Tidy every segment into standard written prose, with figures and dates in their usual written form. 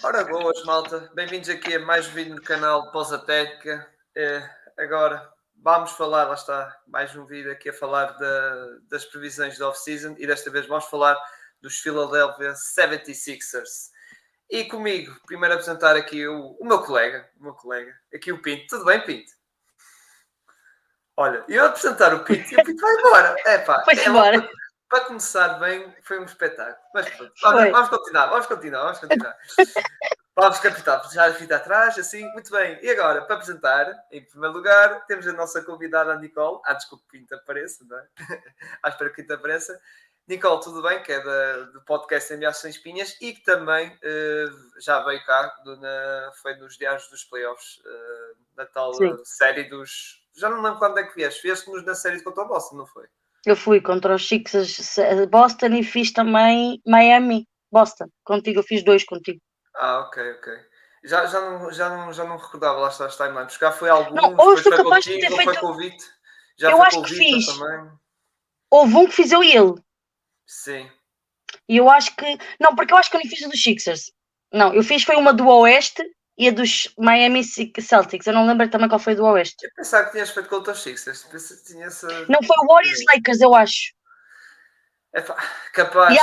Ora, boas, malta. Bem-vindos aqui a mais um vídeo no canal Pausa Técnica. Agora vamos falar, lá está, mais um vídeo aqui a falar das previsões da off-season e desta vez vamos falar dos Philadelphia 76ers. E comigo, primeiro apresentar aqui o meu colega, aqui o Pinto. Tudo bem, Pinto? Olha, eu apresentar o Pinto e o Pinto vai embora. Foi-se embora. Para começar bem, foi um espetáculo. Mas pronto, vamos continuar. Vamos captar, já a fita atrás, assim, muito bem. E agora, para apresentar, em primeiro lugar, temos a nossa convidada, a Nicole. Antes que o Pinto apareça, não é? Espero que o Pinto apareça. Nicole, tudo bem? Que é do podcast Enviados Sem Espinhas e que também já veio cá, foi nos diários dos playoffs, na tal série dos... Já não lembro quando é que vieste. Vieste-nos na série contra o Boston, não foi? Eu fui contra os Sixers Boston e fiz também Miami, Boston. Contigo, eu fiz 2 contigo. Ok. Já não recordava lá está as timelines. Porque já foi alguns, não, ou depois foi capaz contigo, de ter ou feito... foi convite. Já eu foi acho convite que fiz. Também. Houve um que fiz eu e ele. Sim. E eu acho que... Não, porque eu acho que eu nem fiz a dos Sixers. Não, eu fiz foi uma do Oeste e a dos Miami Celtics. Eu não lembro também qual foi a do Oeste. Eu pensava que tinhas feito contra os Sixers. Não, foi Warriors Lakers, eu acho. É capaz.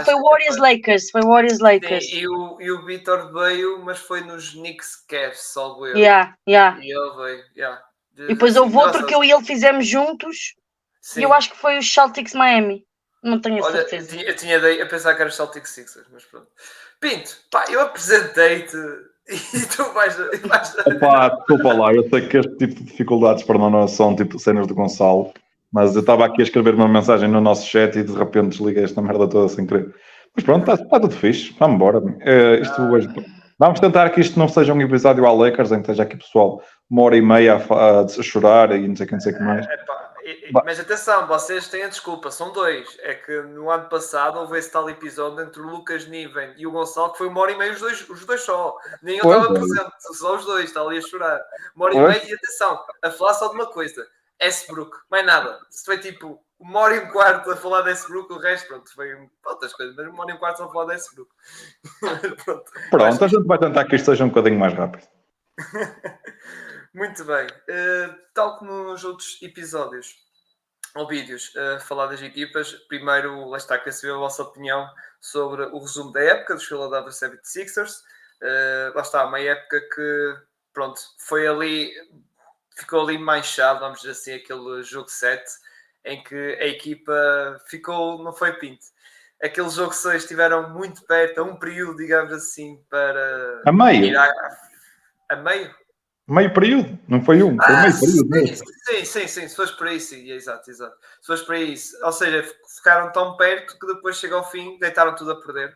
Foi Warriors Lakers. Sim, e o Vitor veio, mas foi nos Knicks Cavs, salvo eu. E ele veio, E depois houve outro que eu e ele fizemos juntos. Sim. E eu acho que foi os Celtics Miami. Não tenho a certeza. Eu tinha ideia, a pensar que era os Celtics Sixers, mas pronto. Pinto, eu apresentei-te e tu vais... Desculpa lá, eu sei que este tipo de dificuldades para nós são tipo cenas do Gonçalo, mas eu estava aqui a escrever uma mensagem no nosso chat e de repente desliguei esta merda toda sem querer. Mas pronto, está tudo fixe, vamos embora. Hoje... Vamos tentar que isto não seja um episódio à Lakers, em que esteja aqui pessoal 1h30 a chorar e não sei o que mais. Mas atenção, vocês têm a desculpa, são 2. É que no ano passado houve esse tal episódio entre o Lucas Niven e o Gonçalo que foi 1h30 os dois só. Nem eu estava presente, só os dois, está ali a chorar. 1h30 e atenção, a falar só de uma coisa. Westbrook, mais nada. Se foi tipo 1h15 a falar de Westbrook, o resto, pronto, foi outras coisas, mas 1h15 só a falar de Westbrook. Pronto, a gente vai tentar que isto seja um bocadinho mais rápido. Muito bem. Tal como nos outros episódios ou vídeos, falar das equipas, primeiro, lá está, quer saber a vossa opinião sobre o resumo da época dos Philadelphia 76ers. Lá está, uma época que, pronto, ficou ali manchado, vamos dizer assim, aquele jogo 7, em que a equipa ficou, não foi Pinto. Aquele jogo 6 estiveram muito perto, a um período, digamos assim, para... A meio? A meio? Meio período, não foi um, foi meio período mesmo. Sim, se fores por aí, sim, exato. Se fores por aí, ou seja, ficaram tão perto que depois chega ao fim, deitaram tudo a perder.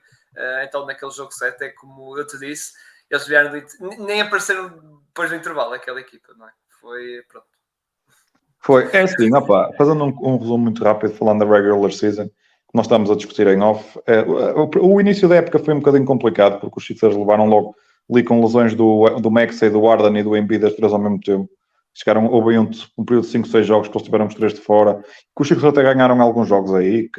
Então naquele jogo 7, é como eu te disse, eles vieram, nem apareceram depois do intervalo, aquela equipa, não é? Pronto. É assim, fazendo um resumo muito rápido, falando da regular season, que nós estamos a discutir em off, o início da época foi um bocadinho complicado, porque os Sixers levaram logo ali com lesões do Maxey, do Harden e do Embiid, as 3 ao mesmo tempo. Houve um período de 5, 6 jogos que eles tiveram os 3 de fora, que os Sixers até ganharam alguns jogos aí,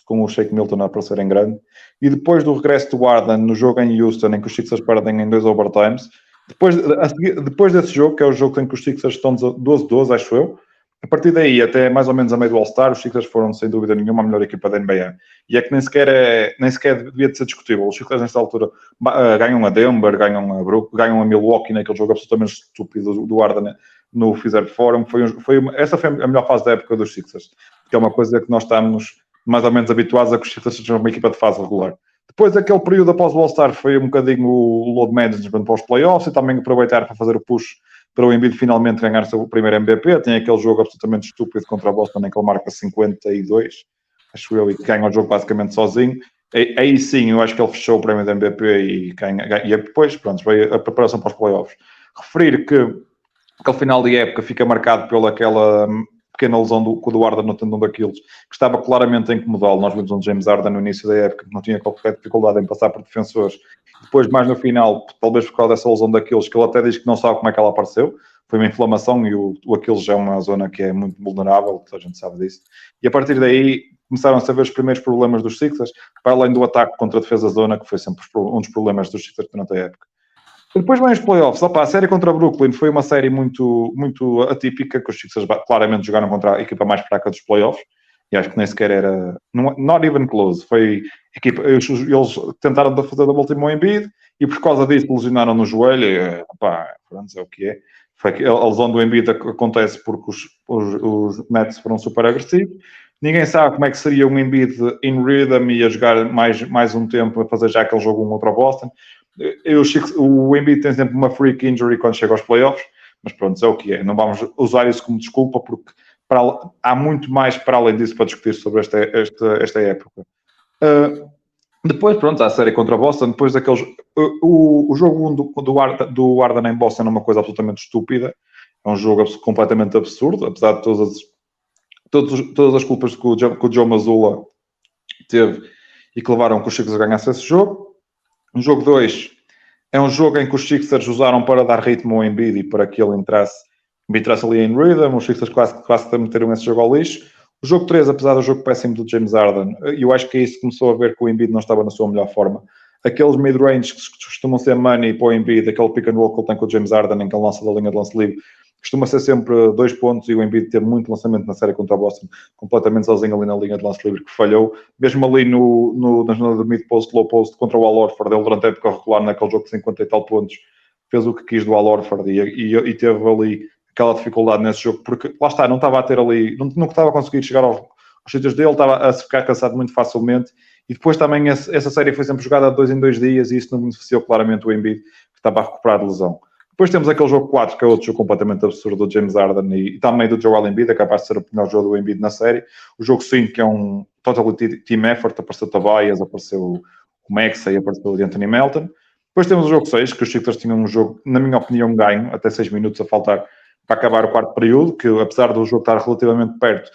com o Shake Milton a aparecer em grande, e depois do regresso do Harden no jogo em Houston, em que os Sixers perdem em 2 overtimes, depois desse jogo, que é o jogo em que os Sixers estão 12-12, acho eu, a partir daí, até mais ou menos a meio do All-Star, os Sixers foram, sem dúvida nenhuma, a melhor equipa da NBA. E é que nem sequer devia de ser discutível. Os Sixers, nesta altura, ganham a Denver, ganham a Brooklyn, ganham a Milwaukee, naquele jogo absolutamente estúpido do Harden no Fizer Forum. Essa foi a melhor fase da época dos Sixers, que é uma coisa que nós estamos mais ou menos habituados a que os Sixers sejam uma equipa de fase regular. Depois, aquele período após o All-Star, foi um bocadinho o load management para os playoffs e também aproveitar para fazer o push para o Embiid finalmente ganhar o seu primeiro MVP. Tem aquele jogo absolutamente estúpido contra o Boston em que ele marca 52, acho eu, e ganha o jogo basicamente sozinho. Aí sim, eu acho que ele fechou o prémio de MVP e depois, pronto, veio a preparação para os playoffs. Referir que aquele final de época fica marcado pela aquela pequena lesão do Harden no tendão daqueles, que estava claramente a incomodá-lo. Nós vimos um James Harden no início da época que não tinha qualquer dificuldade em passar por defensores. Depois, mais no final, talvez por causa dessa lesão daqueles, que ele até diz que não sabe como é que ela apareceu. foi uma inflamação e o Aquiles é uma zona que é muito vulnerável, toda a gente sabe disso. E a partir daí começaram-se a ver os primeiros problemas dos Sixers, para além do ataque contra a defesa zona, que foi sempre um dos problemas dos Sixers durante a época. E depois vem os playoffs. Opa, a série contra o Brooklyn foi uma série muito, muito atípica, que os Sixers claramente jogaram contra a equipa mais fraca dos playoffs, e acho que nem sequer era... Not even close. Foi equipa, eles tentaram fazer double team ao Embiid, e por causa disso lesionaram no joelho, e, opa, é o que é. Foi que a lesão do Embiid acontece porque os Nets foram super agressivos. Ninguém sabe como é que seria um Embiid in rhythm e a jogar mais um tempo, a fazer já aquele jogo contra o Boston. O Embiid tem sempre uma freak injury quando chega aos playoffs, mas pronto, é o que é. Não vamos usar isso como desculpa, porque há muito mais para além disso para discutir sobre esta época. Depois, pronto, há a série contra Boston, depois daqueles... O jogo 1 do Harden em Boston é uma coisa absolutamente estúpida, é um jogo completamente absurdo, apesar de todas as culpas que o Joe Mazzulla teve e que levaram que os Sixers ganhassem esse jogo. O jogo 2 é um jogo em que os Sixers usaram para dar ritmo ao Embiid e para que ele entrasse ali em rhythm. Os Sixers quase meteram esse jogo ao lixo. O jogo 3, apesar do jogo péssimo do James Harden, eu acho que isso começou a ver que o Embiid não estava na sua melhor forma. Aqueles mid-range que costumam ser money para o Embiid, aquele pick and roll que ele tem com o James Harden, em que ele lança da linha de lance livre, costuma ser sempre 2 pontos, e o Embiid teve muito lançamento na série contra o Boston, completamente sozinho ali na linha de lance livre, que falhou. Mesmo ali na zona do mid-post, low-post, contra o Al Horford, ele durante a época regular, naquele jogo de 50 e tal pontos, fez o que quis do Al Horford e teve ali aquela dificuldade nesse jogo, porque lá está, não estava a ter ali, não estava a conseguir chegar aos sítios dele, estava a ficar cansado muito facilmente, e depois também essa série foi sempre jogada de 2 em 2 dias, e isso não beneficiou claramente o Embiid, que estava a recuperar de lesão. Depois temos aquele jogo 4, que é outro jogo completamente absurdo do James Harden e também do Joel Embiid, é capaz de ser o melhor jogo do Embiid na série. O jogo 5, que é um total team effort, apareceu o Tobias, apareceu o Maxey, apareceu o Anthony Melton. Depois temos o jogo 6, que os Sixers tinham um jogo, na minha opinião, ganho, até 6 minutos a faltar para acabar o quarto período, que apesar do jogo estar relativamente perto,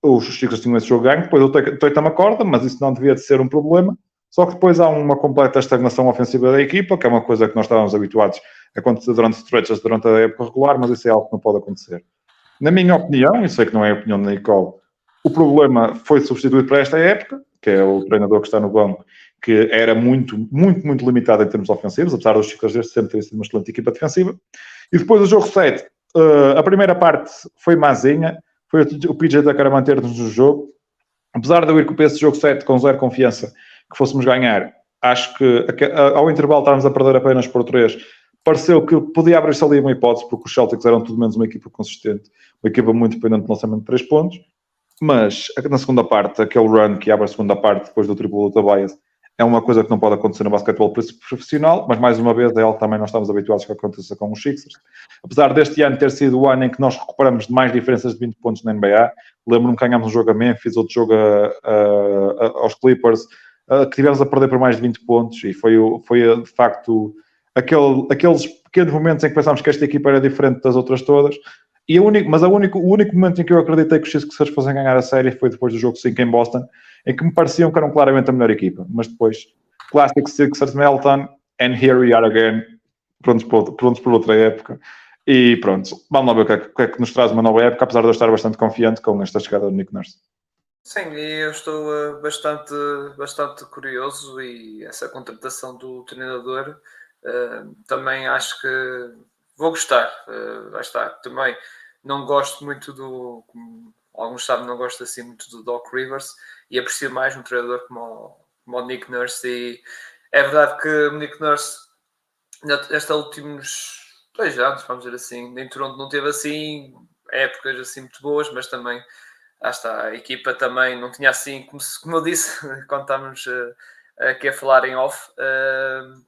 os Sixers tinham esse jogo ganho. Depois o Tatum acorda, mas isso não devia de ser um problema. Só que depois há uma completa estagnação ofensiva da equipa, que é uma coisa que nós estávamos habituados a acontecer durante stretches durante a época regular, mas isso é algo que não pode acontecer. Na minha opinião, e sei que não é a opinião da Nicole, o problema foi substituído para esta época, que é o treinador que está no banco, que era muito, muito, muito limitado em termos ofensivos, apesar dos Sixers sempre terem sido uma excelente equipa defensiva. E depois o jogo 7, a primeira parte foi mazinha, foi o PJ Tucker a manter-nos no jogo. Apesar de eu ir com esse jogo 7 com zero confiança que fôssemos ganhar, acho que ao intervalo estávamos a perder apenas por 3. Pareceu que podia abrir-se ali uma hipótese, porque os Celtics eram tudo menos uma equipa consistente, uma equipa muito dependente de lançamento de 3 pontos. Mas na segunda parte, aquele run que abre a segunda parte depois do triplo do Tobias, é uma coisa que não pode acontecer no basquetebol profissional, mas mais uma vez é algo que também nós estamos habituados que aconteça com os Sixers. Apesar deste ano ter sido o ano em que nós recuperamos mais diferenças de 20 pontos na NBA, lembro-me que ganhámos um jogo a Memphis, outro jogo aos Clippers, que tivemos a perder por mais de 20 pontos, e foi de facto aqueles pequenos momentos em que pensámos que esta equipa era diferente das outras todas. O único momento em que eu acreditei que os Sixers fossem ganhar a série foi depois do jogo 5 em Boston, em que me pareciam que eram claramente a melhor equipa. Mas depois, Classic Sixers Melton, and here we are again, prontos por outra época. E pronto, vamos lá ver o que é que nos traz uma nova época, apesar de eu estar bastante confiante com esta chegada do Nick Nurse. Sim, e eu estou bastante curioso, e essa contratação do treinador também acho que vou gostar. Lá está, também não gosto muito como alguns sabem, não gosto assim muito do Doc Rivers, e aprecio mais um treinador como o Nick Nurse. E é verdade que o Nick Nurse nestes últimos 2 anos, vamos dizer assim, em Toronto não teve assim épocas assim muito boas, mas também está, a equipa também não tinha assim, como eu disse quando estávamos aqui a falar em off,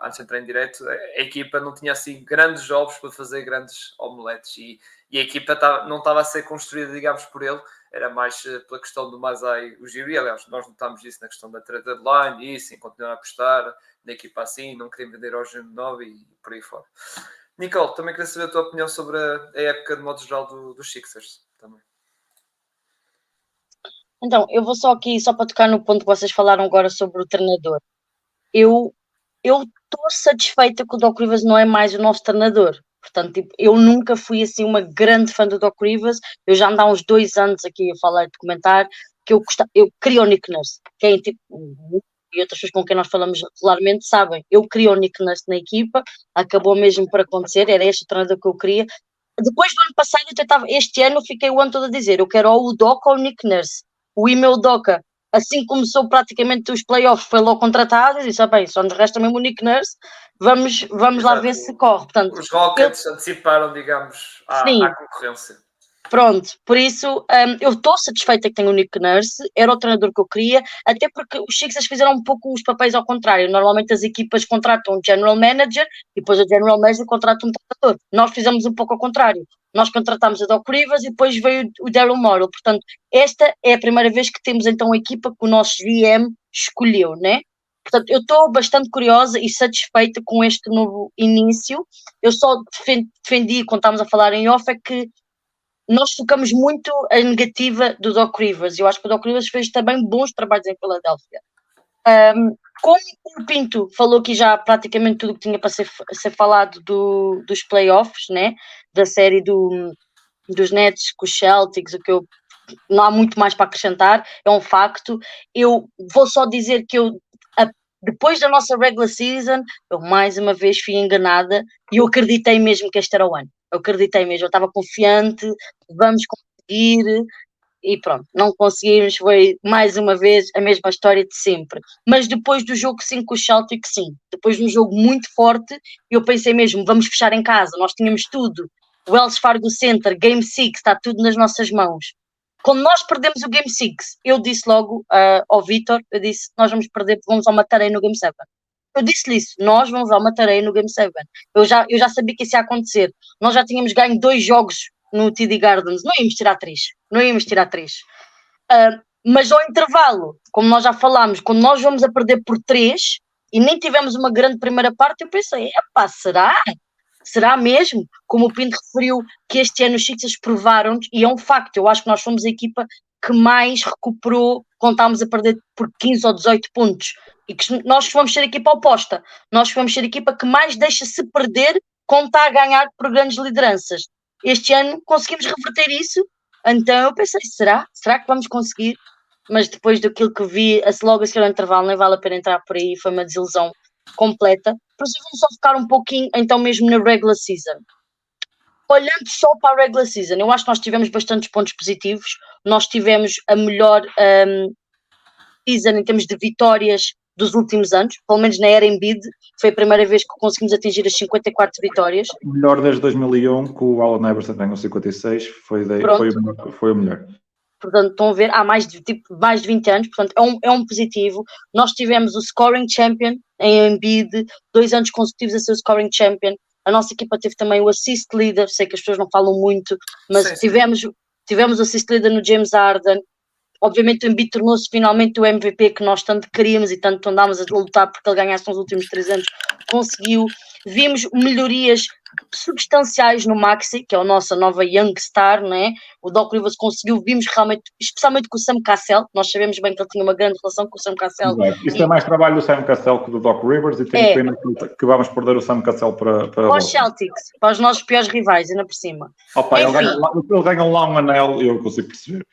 antes de entrar em direto, a equipa não tinha assim grandes jogos para fazer grandes omeletes, e a equipa não estava a ser construída, digamos, por ele, era mais pela questão do Masai Ujiri. Aliás, nós notámos isso na questão da trade deadline, e isso, em continuar a apostar na equipa assim, não querer vender ao Júnior 9 e por aí fora. Nicole, também queria saber a tua opinião sobre a época de modo geral dos Sixers também. Então, eu vou só para tocar no ponto que vocês falaram agora sobre o treinador. Eu estou satisfeita que o Doc Rivers não é mais o nosso treinador, Portanto, tipo, eu nunca fui assim uma grande fã do Doc Rivers. Eu já ando há uns 2 anos aqui a falar, de comentar, que eu queria o Nick Nurse. Quem, tipo, e outras pessoas com quem nós falamos regularmente sabem, eu queria o Nick Nurse na equipa, acabou mesmo por acontecer, era este o treinador que eu queria. Depois do ano passado, este ano fiquei o ano todo a dizer, eu quero ou o Doca ou o Nick Nurse. O Ime Doca, assim começou praticamente os playoffs, foi logo contratado e disse, bem, só nos resta mesmo o Nick Nurse, vamos lá ver se corre. Portanto, os Rockets anteciparam, digamos, sim, à concorrência. pronto, por isso eu estou satisfeita que tenho o Nick Nurse, era o treinador que eu queria, até porque os Sixers fizeram um pouco os papéis ao contrário. Normalmente as equipas contratam um general manager e depois o general manager contrata um treinador. Nós fizemos um pouco ao contrário. Nós contratámos a Doc Rivers e depois veio o Daryl Morey. Portanto, esta é a primeira vez que temos então a equipa que o nosso GM escolheu, né? Portanto, eu estou bastante curiosa e satisfeita com este novo início. Eu só defendi, quando estávamos a falar em off, é que nós focamos muito a negativa do Doc Rivers. Eu acho que o Doc Rivers fez também bons trabalhos em Filadélfia. Como o Pinto falou aqui já praticamente tudo que tinha para ser falado dos playoffs, né? Da série dos Nets com os Celtics, não há muito mais para acrescentar, é um facto. Eu vou só dizer que depois da nossa regular season, eu mais uma vez fui enganada e eu acreditei mesmo que este era o ano. Eu acreditei mesmo, eu estava confiante, vamos conseguir, e pronto, não conseguimos, foi mais uma vez a mesma história de sempre. Mas depois do jogo 5 com o Celtic, sim, depois de um jogo muito forte, eu pensei mesmo, vamos fechar em casa, nós tínhamos tudo, Wells Fargo Center, Game 6, está tudo nas nossas mãos. Quando nós perdemos o Game 6, eu disse logo ao Vitor, eu disse, nós vamos perder, vamos ao Matarei no Game 7. Eu disse-lhe isso, nós vamos ao Matarei no Game 7. Eu já sabia que isso ia acontecer. Nós já tínhamos ganho 2 jogos no TD Gardens, não íamos tirar 3. Mas ao intervalo, como nós já falámos, quando nós vamos a perder por 3 e nem tivemos uma grande primeira parte, eu pensei, será? Será mesmo? Como o Pinto referiu, que este ano os Sixers provaram-nos, e é um facto, eu acho que nós fomos a equipa que mais recuperou quando estávamos a perder por 15 ou 18 pontos. E que nós vamos ser a equipa oposta. Nós vamos ser a equipa que mais deixa-se perder quando está a ganhar por grandes lideranças. Este ano conseguimos reverter isso, então eu pensei, será que vamos conseguir? Mas depois daquilo que vi, logo a seguir ao intervalo, nem vale a pena entrar por aí, foi uma desilusão completa. Por isso vamos só focar um pouquinho então mesmo na regular season. Olhando só para a regular season, eu acho que nós tivemos bastantes pontos positivos. Nós tivemos a melhor season em termos de vitórias dos últimos anos, pelo menos na era Embiid, foi a primeira vez que conseguimos atingir as 54 vitórias. Melhor desde 2001, que o Allen Iverson ganhou 56, foi o melhor. Portanto, estão a ver, há mais de 20 anos, portanto, é um positivo. Nós tivemos o scoring champion em Embiid, 2 anos consecutivos a ser o scoring champion. A nossa equipa teve também o assist leader, sei que as pessoas não falam muito, mas sim. Tivemos o assist leader no James Harden. Obviamente o Embiid tornou-se finalmente o MVP que nós tanto queríamos e tanto andámos a lutar porque ele ganhasse nos últimos 3 anos. Conseguiu. Vimos melhorias substanciais no Maxey, que é a nossa nova Young Star, né? O Doc Rivers conseguiu, vimos realmente, especialmente com o Sam Cassell, nós sabemos bem que ele tinha uma grande relação com o Sam Cassell. Isso é mais trabalho do Sam Cassell que do Doc Rivers e tenho pena que vamos perder o Sam Cassell para os Celtics, para os nossos piores rivais, ainda por cima. Opa, ele ganha lá um anel e eu consigo perceber.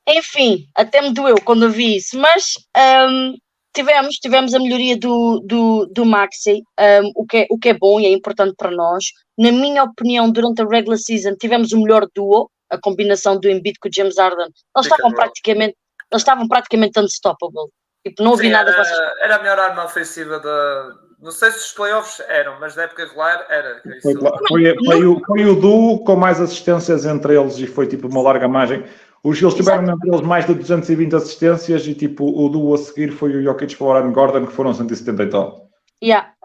Enfim, até me doeu quando eu vi isso, mas tivemos a melhoria do Maxey, o que é bom e é importante para nós. Na minha opinião, durante a regular season tivemos o melhor duo, a combinação do Embiid com o James Harden. Eles estavam praticamente unstoppable. Tipo, não ouvi nada. Era a melhor arma ofensiva não sei se os playoffs eram, mas na época regular era. Foi o duo com mais assistências entre eles e foi tipo uma larga margem. Eles tiveram entre eles mais de 220 assistências e tipo o duo a seguir foi o Jokic para o Aaron Gordon, que foram 170 e tal.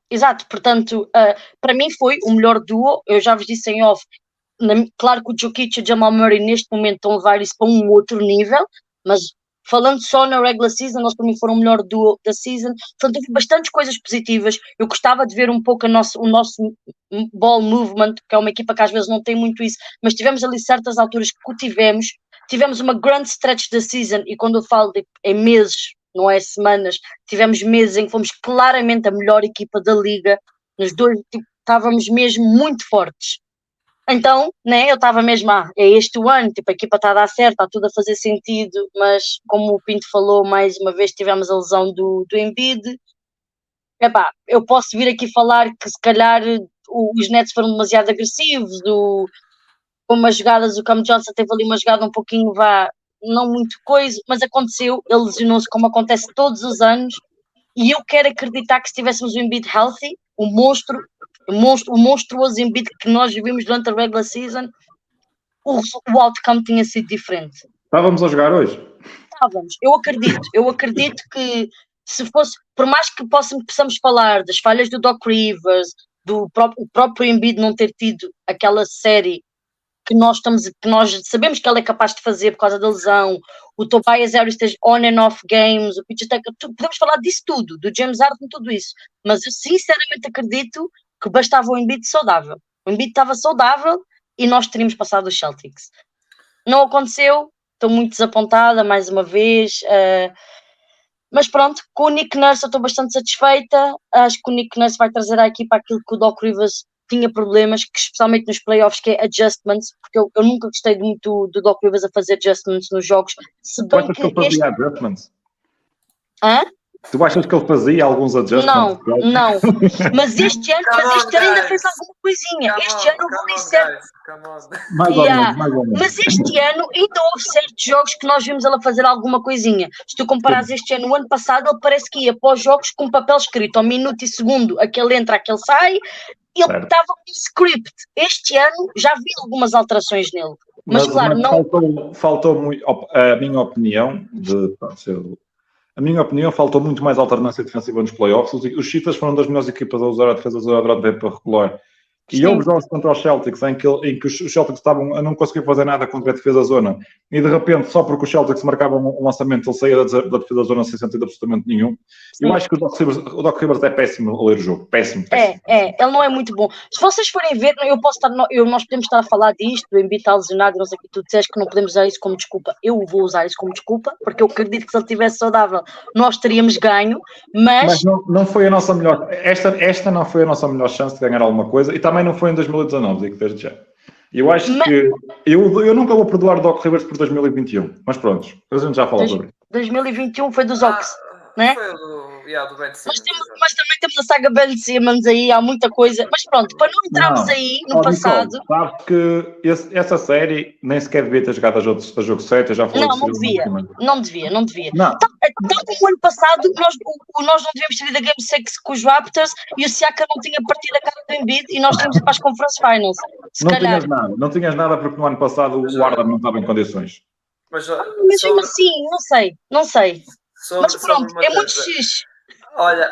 Exato, portanto, para mim foi o melhor duo. Eu já vos disse em off, claro que o Jokic e o Jamal Murray neste momento estão a levar isso para um outro nível, mas falando só na regular season, eles para mim foram o melhor duo da season. Portanto, tive bastantes coisas positivas. Eu gostava de ver um pouco o nosso ball movement, que é uma equipa que às vezes não tem muito isso, mas tivemos ali certas alturas que o tivemos uma grande stretch da season, e quando eu falo em meses, não é semanas, tivemos meses em que fomos claramente a melhor equipa da liga, nos 2, estávamos mesmo muito fortes. Então, né, eu estava mesmo, é este o ano, tipo, a equipa está a dar certo, está tudo a fazer sentido, mas como o Pinto falou, mais uma vez tivemos a lesão do Embiid. Epá, eu posso vir aqui falar que se calhar os Nets foram demasiado agressivos, umas jogadas, o Cam Johnson teve ali uma jogada um pouquinho, não muito coisa, mas aconteceu, ele lesionou-se como acontece todos os anos, e eu quero acreditar que se tivéssemos o Embiid healthy, o monstruoso Embiid que nós vimos durante a regular season, o outcome tinha sido diferente. Estávamos a jogar hoje? Estávamos. Eu acredito que se fosse, por mais que possamos falar das falhas do Doc Rivers, o próprio Embiid não ter tido aquela série que nós sabemos que ele é capaz de fazer por causa da lesão, o Tobias Harris esteja on and off games, o PJ Tucker, podemos falar disso tudo, do James Harden, tudo isso, mas eu sinceramente acredito que bastava o Embiid saudável. O Embiid estava saudável e nós teríamos passado os Celtics. Não aconteceu, estou muito desapontada mais uma vez, mas pronto, com o Nick Nurse eu estou bastante satisfeita. Acho que o Nick Nurse vai trazer à equipa aquilo que o Doc Rivers tinha problemas, que especialmente nos playoffs, que é adjustments, porque eu nunca gostei muito do Doc Rivers a fazer adjustments nos jogos. Se bem Tu achas que ele fazia adjustments? Hã? Tu achas que ele fazia alguns adjustments? Não. Mas este ano ainda fez alguma coisinha. Este ano houve certo. Mais ou menos. Mas este ano ainda houve certos jogos que nós vimos ela fazer alguma coisinha. Se tu comparares este ano, o ano passado, ele parece que ia para os jogos com papel escrito, ao minuto e segundo, aquele entra, aquele sai. Ele estava com script. Este ano já vi algumas alterações nele. Mas claro, não. Faltou muito. A minha opinião, faltou muito mais alternância defensiva nos playoffs. Os Chiefs foram das melhores equipas a usar a defesa durante a tempo regular. E houve jogos contra os Celtics em que os Celtics estavam a não conseguir fazer nada contra a defesa da zona. E de repente, só porque os Celtics marcavam um lançamento, ele saía da defesa da zona sem sentido absolutamente nenhum. Sim. Eu acho que o Doc Rivers é péssimo a ler o jogo. Péssimo. Ele não é muito bom. Se vocês forem ver, nós podemos estar a falar disto, o Embiid está lesionado, não sei o que tu disseste que não podemos usar isso como desculpa. Eu vou usar isso como desculpa, porque eu acredito que se ele estivesse saudável, nós teríamos ganho, mas não foi a nossa melhor... Esta não foi a nossa melhor chance de ganhar alguma coisa, e também não foi em 2019, digo desde já. Eu acho que... Eu nunca vou perdoar o Doc Rivers por 2021, mas pronto, a gente já falou sobre isso. 2021 foi dos Ox, né? Foi do Ben Simmons. Mas também temos a saga Ben Simmons aí, há muita coisa. Mas pronto, para não entrarmos aí no passado... Sabes que essa série nem sequer devia ter jogado a jogo 7, eu já falei não devia. Tal como o ano passado, nós não devíamos ter ido a Game 6 com os Raptors e o Siaka não tinha partido a cara do Embiid e nós tínhamos ido para as Conference Finals. Não tinhas nada porque no ano passado o Harden não estava em condições. Mas mesmo assim, não sei. Mas pronto, é muito X. Olha,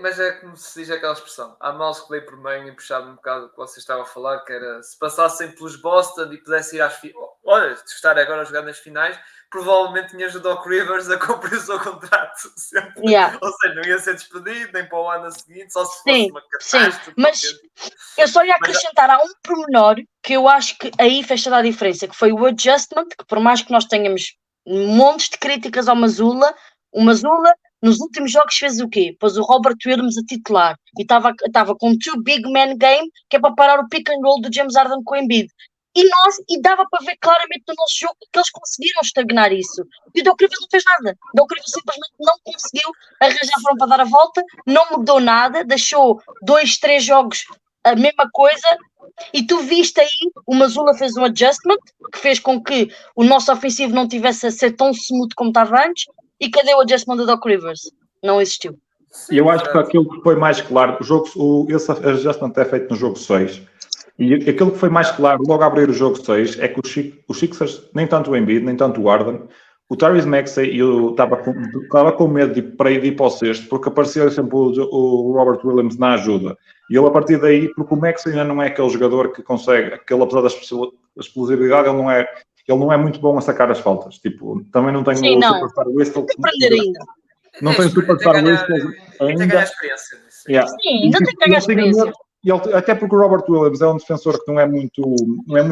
mas é como se diz aquela expressão. Há males que veio por bem e puxava um bocado o que vocês estavam a falar, que era se passassem pelos Boston e pudesse ir às finais. Olha, se estar agora a jogar nas finais, provavelmente tinhas o Doc Rivers a cumprir o seu contrato sempre. Yeah. Ou seja, não ia ser despedido nem para o ano seguinte, só se fosse uma catástrofe. Sim, mas eu só ia acrescentar, há um pormenor que eu acho que aí fez toda a diferença, que foi o adjustment, que por mais que nós tenhamos montes de críticas ao Mazzulla, o Mazzulla nos últimos jogos fez o quê? Pôs o Robert Williams a titular e estava com 2 big man game, que é para parar o pick and roll do James Harden com o Embiid. E dava para ver claramente no nosso jogo que eles conseguiram estagnar isso. E o Doc Rivers não fez nada. O Doc Rivers simplesmente não conseguiu arranjar forma para dar a volta, não mudou nada, deixou 2, 3 jogos a mesma coisa. E tu viste aí, o Mazzulla fez um adjustment que fez com que o nosso ofensivo não tivesse a ser tão smooth como estava antes. E cadê o adjustment do Doc Rivers? Não existiu. E eu acho que aquilo que foi mais claro, esse adjustment é feito no jogo 6. E aquilo que foi mais claro logo a abrir o jogo 6 é que os Sixers, nem tanto o Embiid, nem tanto o Harden, o Tyrese Maxey estava com medo de ir para o sexto, porque aparecia sempre o Robert Williams na ajuda. E ele, a partir daí, porque o Maxey ainda não é aquele jogador que consegue, apesar da explosividade, ele não é muito bom a sacar as faltas. Tipo, também não tem o Superstar Whistle. Aprender ainda. Não tem o Superstar Whistle ainda. Tem que ganhar experiência. Yeah. Sim, ainda tem que ganhar experiência. Até porque o Robert Williams é um defensor que não é muito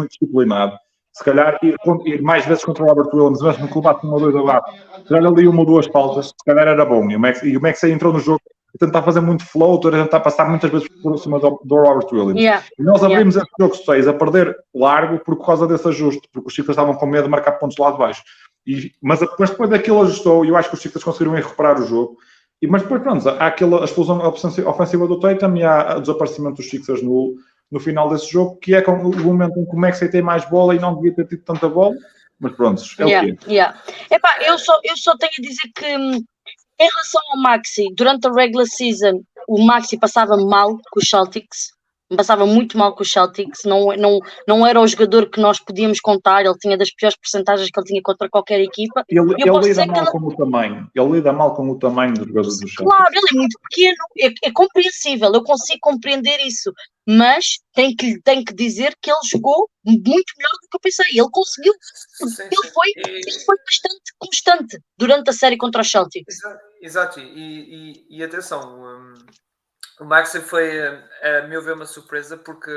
disciplinado. Se calhar ir mais vezes contra o Robert Williams, mesmo que levasse 1 ou 2 abaixo, já ali 1 ou 2 faltas, se calhar era bom. E o Maxey entrou no jogo tentar fazer muito floater, a tentar passar muitas vezes por cima do Robert Williams. Yeah. E nós abrimos esse jogo 6 a perder largo por causa desse ajuste, porque os Sixers estavam com medo de marcar pontos lá de baixo. Mas depois daquilo ajustou, e eu acho que os Sixers conseguiram recuperar o jogo. Mas depois, pronto, há aquela explosão ofensiva do Tatum e há o desaparecimento dos Sixers no final desse jogo, que é o momento em que o Maxey tem mais bola e não devia ter tido tanta bola. Mas pronto, é o quê? Epá, eu só tenho a dizer que em relação ao Maxey, durante a regular season, o Maxey passava mal com os Celtics, passava muito mal com os Celtics, não era o jogador que nós podíamos contar, ele tinha das piores percentagens que ele tinha contra qualquer equipa. Ele lida mal com o tamanho, ele lida mal com o tamanho dos jogadores do Celtics. Claro, ele é muito pequeno, é compreensível, eu consigo compreender isso, mas tenho que dizer que ele jogou muito melhor do que eu pensei, ele conseguiu, ele foi bastante constante durante a série contra os Celtics. Exato, e atenção, o Maxey foi, a meu ver, uma surpresa, porque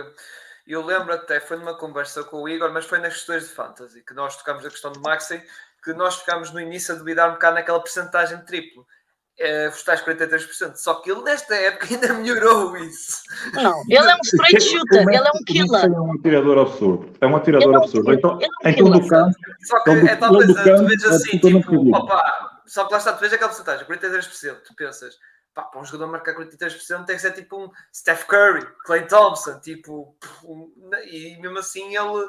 eu lembro até, foi numa conversa com o Igor, mas foi nas questões de fantasy, que nós tocámos a questão do Maxey, que nós ficámos no início a duvidar um bocado naquela percentagem de triplo, os tais 43%, só que ele nesta época ainda melhorou isso. Não, ele é um straight shooter, ele é um killer. Ele é um atirador absurdo, é um atirador absurdo. Então do campo... Só que é talvez, tu vês assim, tipo, opa, só que lá está, tu vês aquela percentagem, 43%, tu pensas... para um jogador marcar 43% tem que ser tipo um Steph Curry, Klay Thompson, tipo, e mesmo assim ele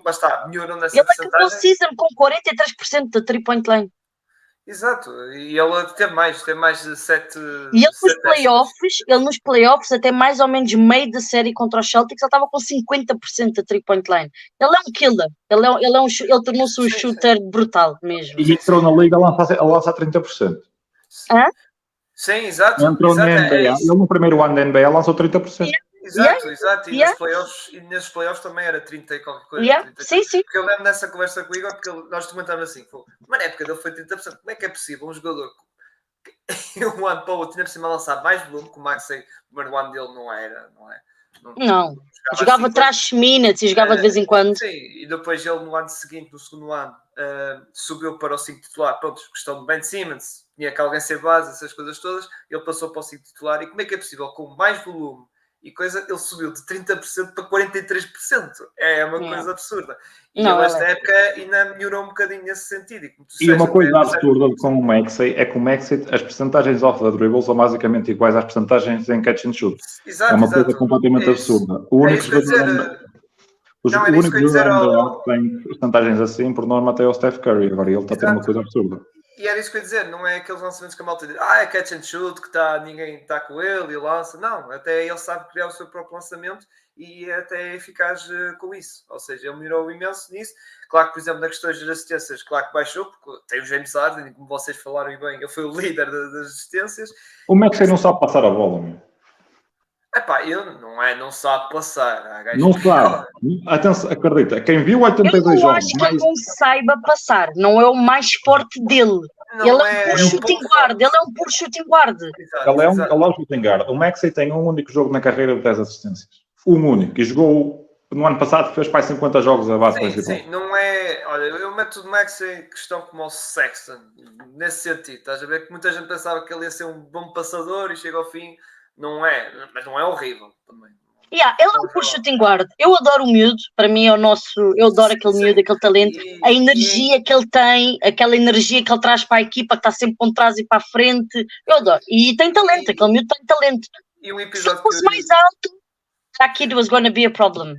lá está, melhorou nessa percentagem. Ele acabou o season com 43% de 3-point line. Exato, e ele teve mais de 7... E ele nos playoffs, até mais ou menos meio da série contra os Celtics, ele estava com 50% de 3-point line. Ele é um killer, ele tornou-se um shooter brutal mesmo. E entrou na liga a lançar 30%. Hã? Sim, exato. Entrou na NBA. Ele no primeiro ano da NBA lançou 30%. Exato. E nesses playoffs também era 30 e qualquer coisa. 30. Sim. Porque eu lembro nessa conversa com o Igor, porque nós comentamos assim, mas na época dele foi 30%. Como é que é possível um jogador que um ano para o outro tinha por cima a lançar mais volume, que o Maxey, o primeiro ano dele não é? Não. Jogava assim, trash minutes e jogava de vez em quando. Sim, e depois ele no ano seguinte, no segundo ano, subiu para o 5 titular. Pronto, questão de Ben Simmons, tinha que alguém ser base, essas coisas todas. Ele passou para o 5 titular. E como é que é possível, com mais volume e coisa, ele subiu de 30% para 43%. É uma coisa absurda. E ele, nesta época, ainda melhorou um bocadinho nesse sentido. E uma coisa absurda com o Maxey é que o Maxey, as percentagens off the dribble são basicamente iguais às percentagens em catch and shoot. Exato, é uma coisa completamente absurda. O único jogador que tem percentagens assim, por norma, até é o Steph Curry. Agora ele está a ter uma coisa absurda. E era isso que eu ia dizer, não é aqueles lançamentos que a malta diz, é catch and shoot, que ninguém está com ele e lança. Não, até ele sabe criar o seu próprio lançamento e até é eficaz com isso. Ou seja, ele melhorou imenso nisso. Claro que, por exemplo, na questão das assistências, claro que baixou, porque tem o James Harden, e como vocês falaram bem, ele foi o líder das assistências. O Maxey não sabe passar a bola, meu. Ele não sabe passar. Não sabe. Atenção, acredita. Quem viu 82 jogos... Eu acho que ele não saiba passar. Não é o mais forte dele. Ele é um puro shooting guard. Ele é um puro shooting guard. Ele é um shooting guard. O Maxey tem um único jogo na carreira de 10 assistências. Um único. E jogou... No ano passado fez para 50 jogos a base principal. Sim, não é... Olha, eu meto o Maxey questão como o Sexton. Nesse sentido. Estás a ver que muita gente pensava que ele ia ser um bom passador e chega ao fim... Não é, mas não é horrível também. Ele é um puro shooting guard. Eu adoro o miúdo, para mim é o nosso. Eu adoro aquele miúdo, aquele talento, a energia que ele tem, aquela energia que ele traz para a equipa, que está sempre para trás e para a frente. Eu adoro. E tem talento, aquele miúdo tem talento. E um episódio se fosse mais alto, that kid was going to be a problem.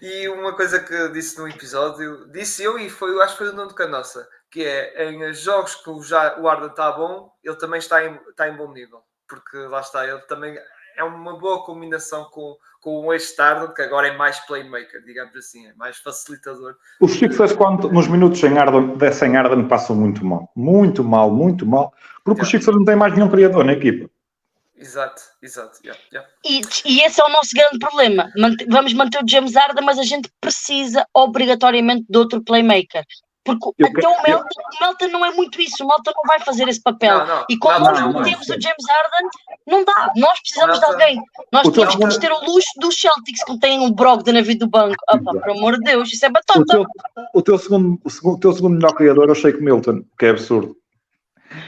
E uma coisa que disse no episódio, disse eu e acho que foi o Nuno Canossa, que é em jogos que o Harden está bom, ele também está em bom nível. Porque lá está, ele também é uma boa combinação com o ex-Harden, que agora é mais playmaker, digamos assim, é mais facilitador. Os Sixers, nos minutos sem Harden, passam muito mal. Muito mal. Porque os Sixers não têm mais nenhum criador na equipa. Exato. Yeah. E esse é o nosso grande problema. Vamos manter o James Harden, mas a gente precisa obrigatoriamente de outro playmaker. Porque até o Melton não é muito isso. O Melton não vai fazer esse papel. E como nós não temos o James Harden, não dá. Nós precisamos de alguém. Nós tínhamos que ter o luxo dos Celtics, que têm um Brogdon na vida do banco. Por amor de Deus, isso é batota. O teu segundo melhor criador é o Shake Milton, que é absurdo.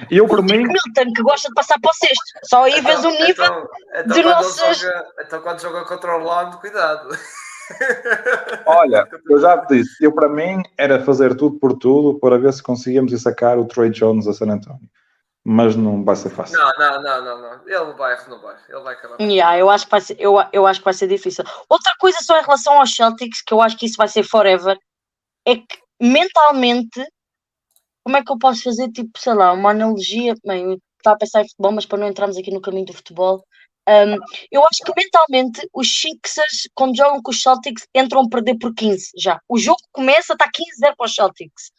E eu, por mim, Milton, que gosta de passar para o sexto. Só aí vês o nível de nossos... Então quando joga contra o Orlando, cuidado. olha, eu já te disse, eu para mim era fazer tudo por tudo para ver se conseguíamos ir sacar o Trey Jones a San António. Mas não vai ser fácil. Não. Ele vai renovar. Ele vai acabar. eu acho que vai ser difícil. Outra coisa só em relação aos Celtics, que eu acho que isso vai ser forever, é que mentalmente, como é que eu posso fazer, tipo, sei lá, uma analogia? Bem, eu estava a pensar em futebol, mas para não entrarmos aqui no caminho do futebol, eu acho que mentalmente os Sixers, quando jogam com os Celtics, entram a perder por 15 já. O jogo começa, está 15-0 para os Celtics.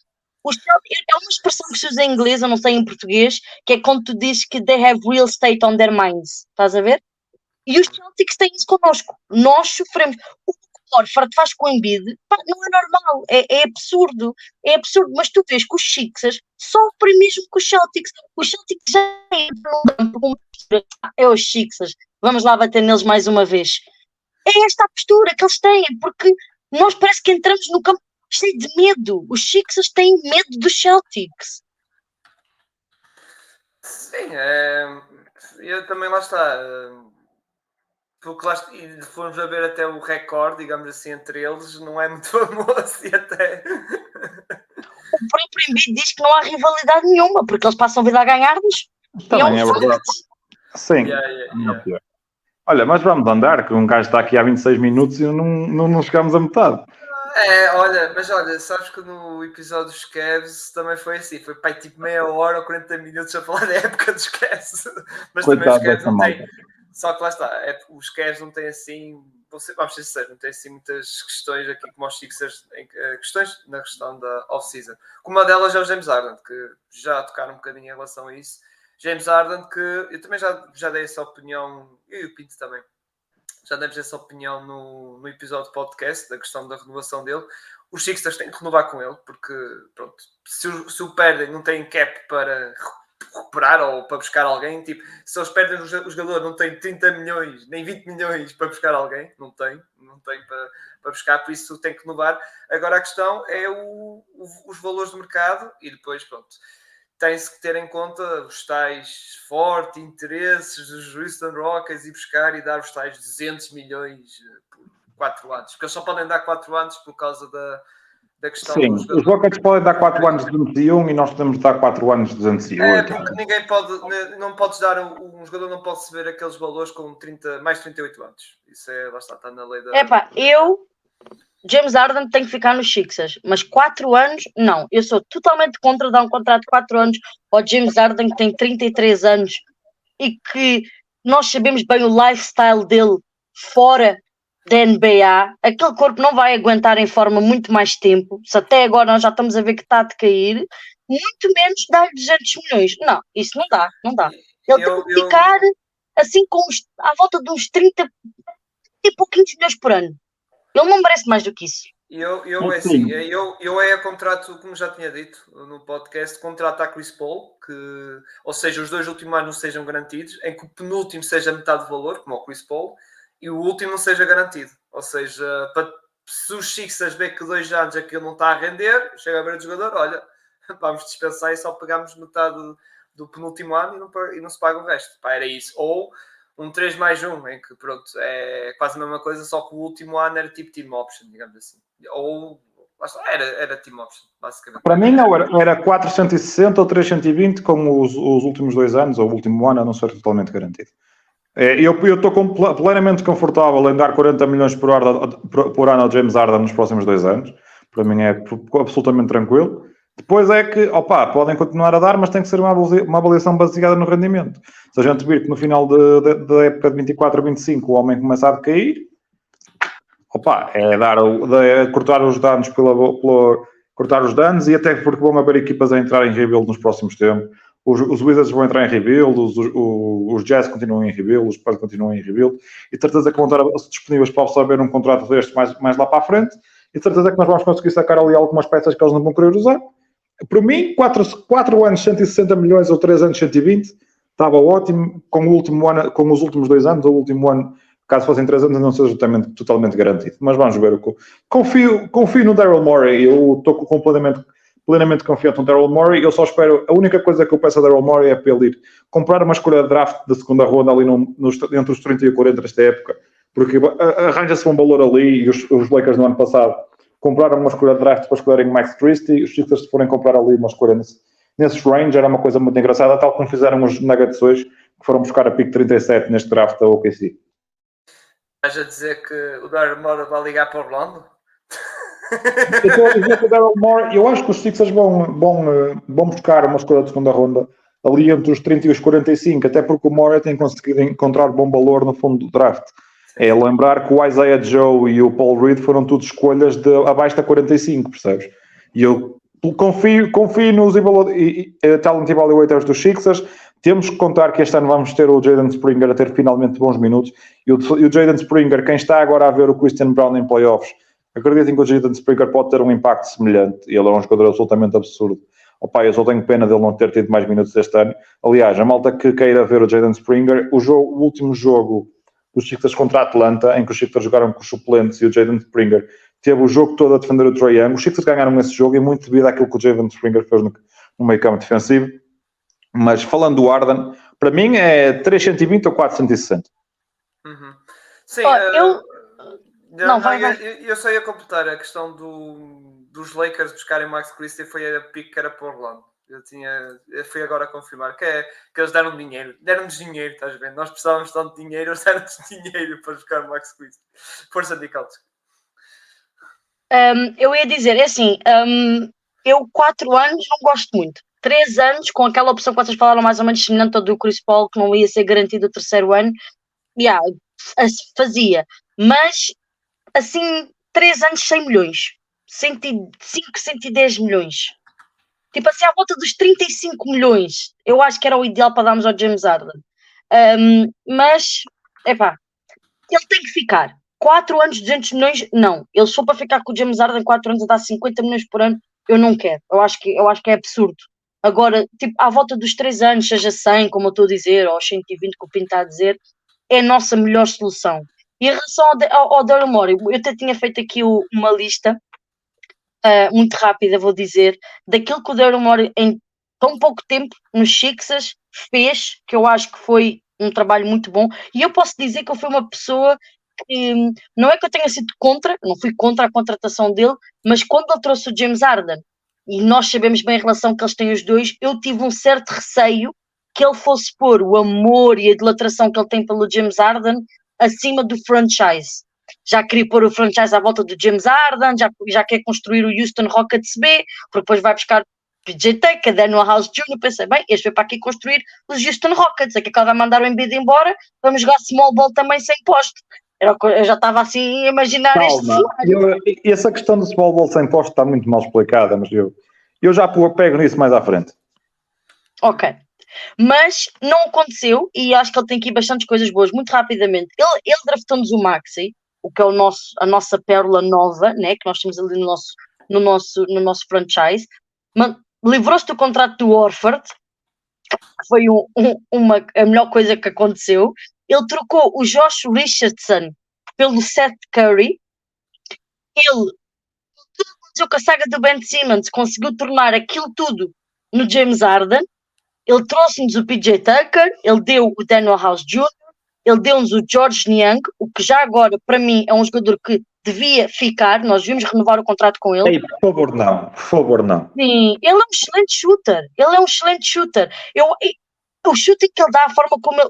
É uma expressão que se usa em inglês, eu não sei em português, que é quando tu dizes que they have real estate on their minds. Estás a ver? E os Celtics têm isso connosco. Nós sofremos. O que o Horford faz com o Embiid, pá, não é normal. É absurdo. É absurdo. Mas tu vês que os Sixers sofrem mesmo com os Celtics. Os Celtics já entram com uma postura. É os Sixers. Vamos lá bater neles mais uma vez. É esta a postura que eles têm, porque nós parece que entramos no campo cheio de medo. Os Sixers têm medo dos Celtics. Sim, eu também lá está. Porque lá está, e fomos a ver até o recorde, digamos assim, entre eles, não é muito famoso e até... O próprio Embiid diz que não há rivalidade nenhuma, porque eles passam a vida a ganhar-nos. Também é verdade. Sim. Yeah. Olha, mas vamos andar, que um gajo está aqui há 26 minutos e não chegamos a metade. Olha, sabes que no episódio dos Cavs também foi assim, foi pai tipo meia hora ou 40 minutos a falar da época dos Cavs. Mas coitado também os Cavs não malta. têm. Só que lá está, os Cavs não têm assim, vamos ser sinceros, não têm assim muitas questões aqui como os Sixers, questões na questão da off-season. Uma delas é o James Harden, que já tocaram um bocadinho em relação a isso. James Harden, que eu também já dei essa opinião, e o Pinto também. Já demos essa opinião no episódio podcast da questão da renovação dele. Os Sixers têm que renovar com ele, porque pronto, se o perdem, não têm cap para recuperar ou para buscar alguém. Tipo, se eles perdem o jogador, não tem 30 milhões, nem 20 milhões para buscar alguém. Não tem para buscar, por isso tem que renovar. Agora a questão é os valores do mercado e depois, pronto, tem-se que ter em conta os tais fortes interesses dos Houston Rockets e buscar e dar os tais 200 milhões por 4 anos. Porque eles só podem dar 4 anos por causa da questão dos jogadores. Os Rockets podem dar 4 anos de 201 e nós podemos dar 4 anos de 208. Porque ninguém pode, não podes dar, um jogador não pode receber aqueles valores com mais de 38 anos. Isso lá está na lei da... James Harden tem que ficar nos Sixers, mas 4 anos, não. Eu sou totalmente contra dar um contrato de 4 anos ao James Harden, que tem 33 anos e que nós sabemos bem o lifestyle dele fora da NBA. Aquele corpo não vai aguentar em forma muito mais tempo. Se até agora nós já estamos a ver que está a decair, muito menos dar-lhe 200 milhões. Não, isso não dá. Ele tem que ficar assim à volta de uns 30 e pouquinhos milhões por ano. Ele não merece mais do que isso. Eu é contrato, como já tinha dito no podcast, contrato a Chris Paul, que, ou seja, os 2 últimos anos não sejam garantidos, em que o penúltimo seja metade do valor, como o Chris Paul, e o último não seja garantido. Ou seja, se os Sixers vê que 2 anos aquilo não está a render, chega a ver o jogador, olha, vamos dispensar e só pegamos metade do penúltimo ano e não se paga o resto. Era isso. Ou um 3+1, em que pronto, é quase a mesma coisa, só que o último ano era tipo team option, digamos assim. Ou era team option, basicamente. Para mim era 460 ou 320 com os últimos 2 anos, ou o último ano a não ser totalmente garantido. Eu estou plenamente confortável em dar 40 milhões por ano ao James Harden nos próximos 2 anos. Para mim é absolutamente tranquilo. Depois é que, podem continuar a dar, mas tem que ser uma avaliação baseada no rendimento. Se a gente vir que no final da época de 24 a 25 o homem começa a decair, cortar os danos cortar os danos, e até porque vão haver equipas a entrar em rebuild nos próximos tempos. Os Wizards vão entrar em rebuild, os Jazz continuam em rebuild, os Spurs continuam em rebuild, e de certeza que vão estar disponíveis para absorver um contrato deste mais lá para a frente, e de certeza que nós vamos conseguir sacar ali algumas peças que eles não vão querer usar. Por mim, 4 anos 160 milhões ou 3 anos 120 estava ótimo, com os últimos 2 anos, ou o último ano, caso fossem 3 anos, não seja totalmente garantido. Mas vamos ver. Confio no Daryl Morey, eu estou completamente plenamente confiante no Daryl Morey. Eu só espero, a única coisa que eu peço a Daryl Morey é para ele ir comprar uma escolha de draft da segunda ronda ali entre os 30 e 40 desta época, porque arranja-se um valor ali e os Lakers no ano passado compraram uma escolha de draft para escolherem Max Christie. Os Sixers, se forem comprar ali uma escolha nesses range, era uma coisa muito engraçada, tal como fizeram os Nuggets hoje, que foram buscar a pick 37 neste draft da OKC. Estás a dizer que o Daryl Morey vai ligar para Orlando? Eu estou a dizer que o Daryl Morey, eu acho que os Sixers vão buscar uma escolha de segunda ronda ali entre os 30 e os 45, até porque o Morey tem conseguido encontrar bom valor no fundo do draft. É lembrar que o Isaiah Joe e o Paul Reed foram tudo escolhas abaixo da 45, percebes? E eu confio nos talent evaluators dos Sixers. Temos que contar que este ano vamos ter o Jaden Springer a ter finalmente bons minutos. E o Jaden Springer, quem está agora a ver o Christian Brown em playoffs, acreditem que o Jaden Springer pode ter um impacto semelhante. Ele é um jogador absolutamente absurdo. Opa, eu só tenho pena dele não ter tido mais minutos este ano. Aliás, a malta que queira ver o Jaden Springer, o último jogo dos Sixers contra a Atlanta, em que os Sixers jogaram com os suplentes e o Jaden Springer teve o jogo todo a defender o Trae Young. Os Sixers ganharam esse jogo e muito devido àquilo que o Jaden Springer fez no meio campo defensivo. Mas falando do Harden, para mim é 320 ou 460. Uhum. Sim, eu só ia completar a questão dos Lakers buscarem Max Christie, foi a pick que era para Orlando. Eu fui agora a confirmar que eles deram-nos dinheiro, estás a ver? Nós precisávamos tanto de dinheiro, eles deram-nos dinheiro para buscar o Max Christie. Força de Nicaltes. Eu ia dizer, é assim, eu 4 anos não gosto muito. 3 anos, com aquela opção que vocês falaram mais ou menos semelhante ao do Chris Paul, que não ia ser garantido o terceiro ano, fazia. Mas, assim, 3 anos, 100 milhões. 105, 110 milhões. Tipo assim, à volta dos 35 milhões. Eu acho que era o ideal para darmos ao James Harden. Mas, ele tem que ficar. 4 anos, 200 milhões, não. Ele só para ficar com o James Harden 4 anos a dar 50 milhões por ano, eu não quero. Eu acho que é absurdo. Agora, tipo, à volta dos 3 anos, seja 100, como eu estou a dizer, ou 120, que o Pinto está a dizer, é a nossa melhor solução. E em relação ao Daryl Morey, eu até tinha feito aqui uma lista, muito rápida, vou dizer, daquilo que o Daryl Morey, em tão pouco tempo, nos Sixers, fez, que eu acho que foi um trabalho muito bom. E eu posso dizer que eu fui uma pessoa que, não é que eu tenha sido contra, não fui contra a contratação dele, mas quando ele trouxe o James Harden, e nós sabemos bem a relação que eles têm os dois, eu tive um certo receio que ele fosse pôr o amor e a idolatração que ele tem pelo James Harden acima do franchise. Já queria pôr o franchise à volta do James Harden, já quer construir o Houston Rockets B, porque depois vai buscar PJ Tucker, Daniel House Jr. Pensei, bem, este veio para aqui construir os Houston Rockets, é que ele vai mandar o Embiid embora, vamos jogar small ball também sem posto. Eu já estava assim a imaginar este cenário. Essa questão do small ball sem posto está muito mal explicada, mas eu já pego nisso mais à frente. Ok. Mas não aconteceu e acho que ele tem aqui bastantes coisas boas, muito rapidamente. Ele draftou-nos o Maxey, o que é a nossa pérola nova, né, que nós temos ali no nosso franchise. Livrou-se do contrato do Horford, que foi a melhor coisa que aconteceu. Ele trocou o Josh Richardson pelo Seth Curry. Ele, com a saga do Ben Simmons, conseguiu tornar aquilo tudo no James Harden. Ele trouxe-nos o PJ Tucker, ele deu o Daniel House Jr., ele deu-nos o George Niang, o que já agora, para mim, é um jogador que devia ficar. Nós devíamos renovar o contrato com ele. Ei, por favor, não. Sim, ele é um excelente shooter. O shooting que ele dá, a forma como eu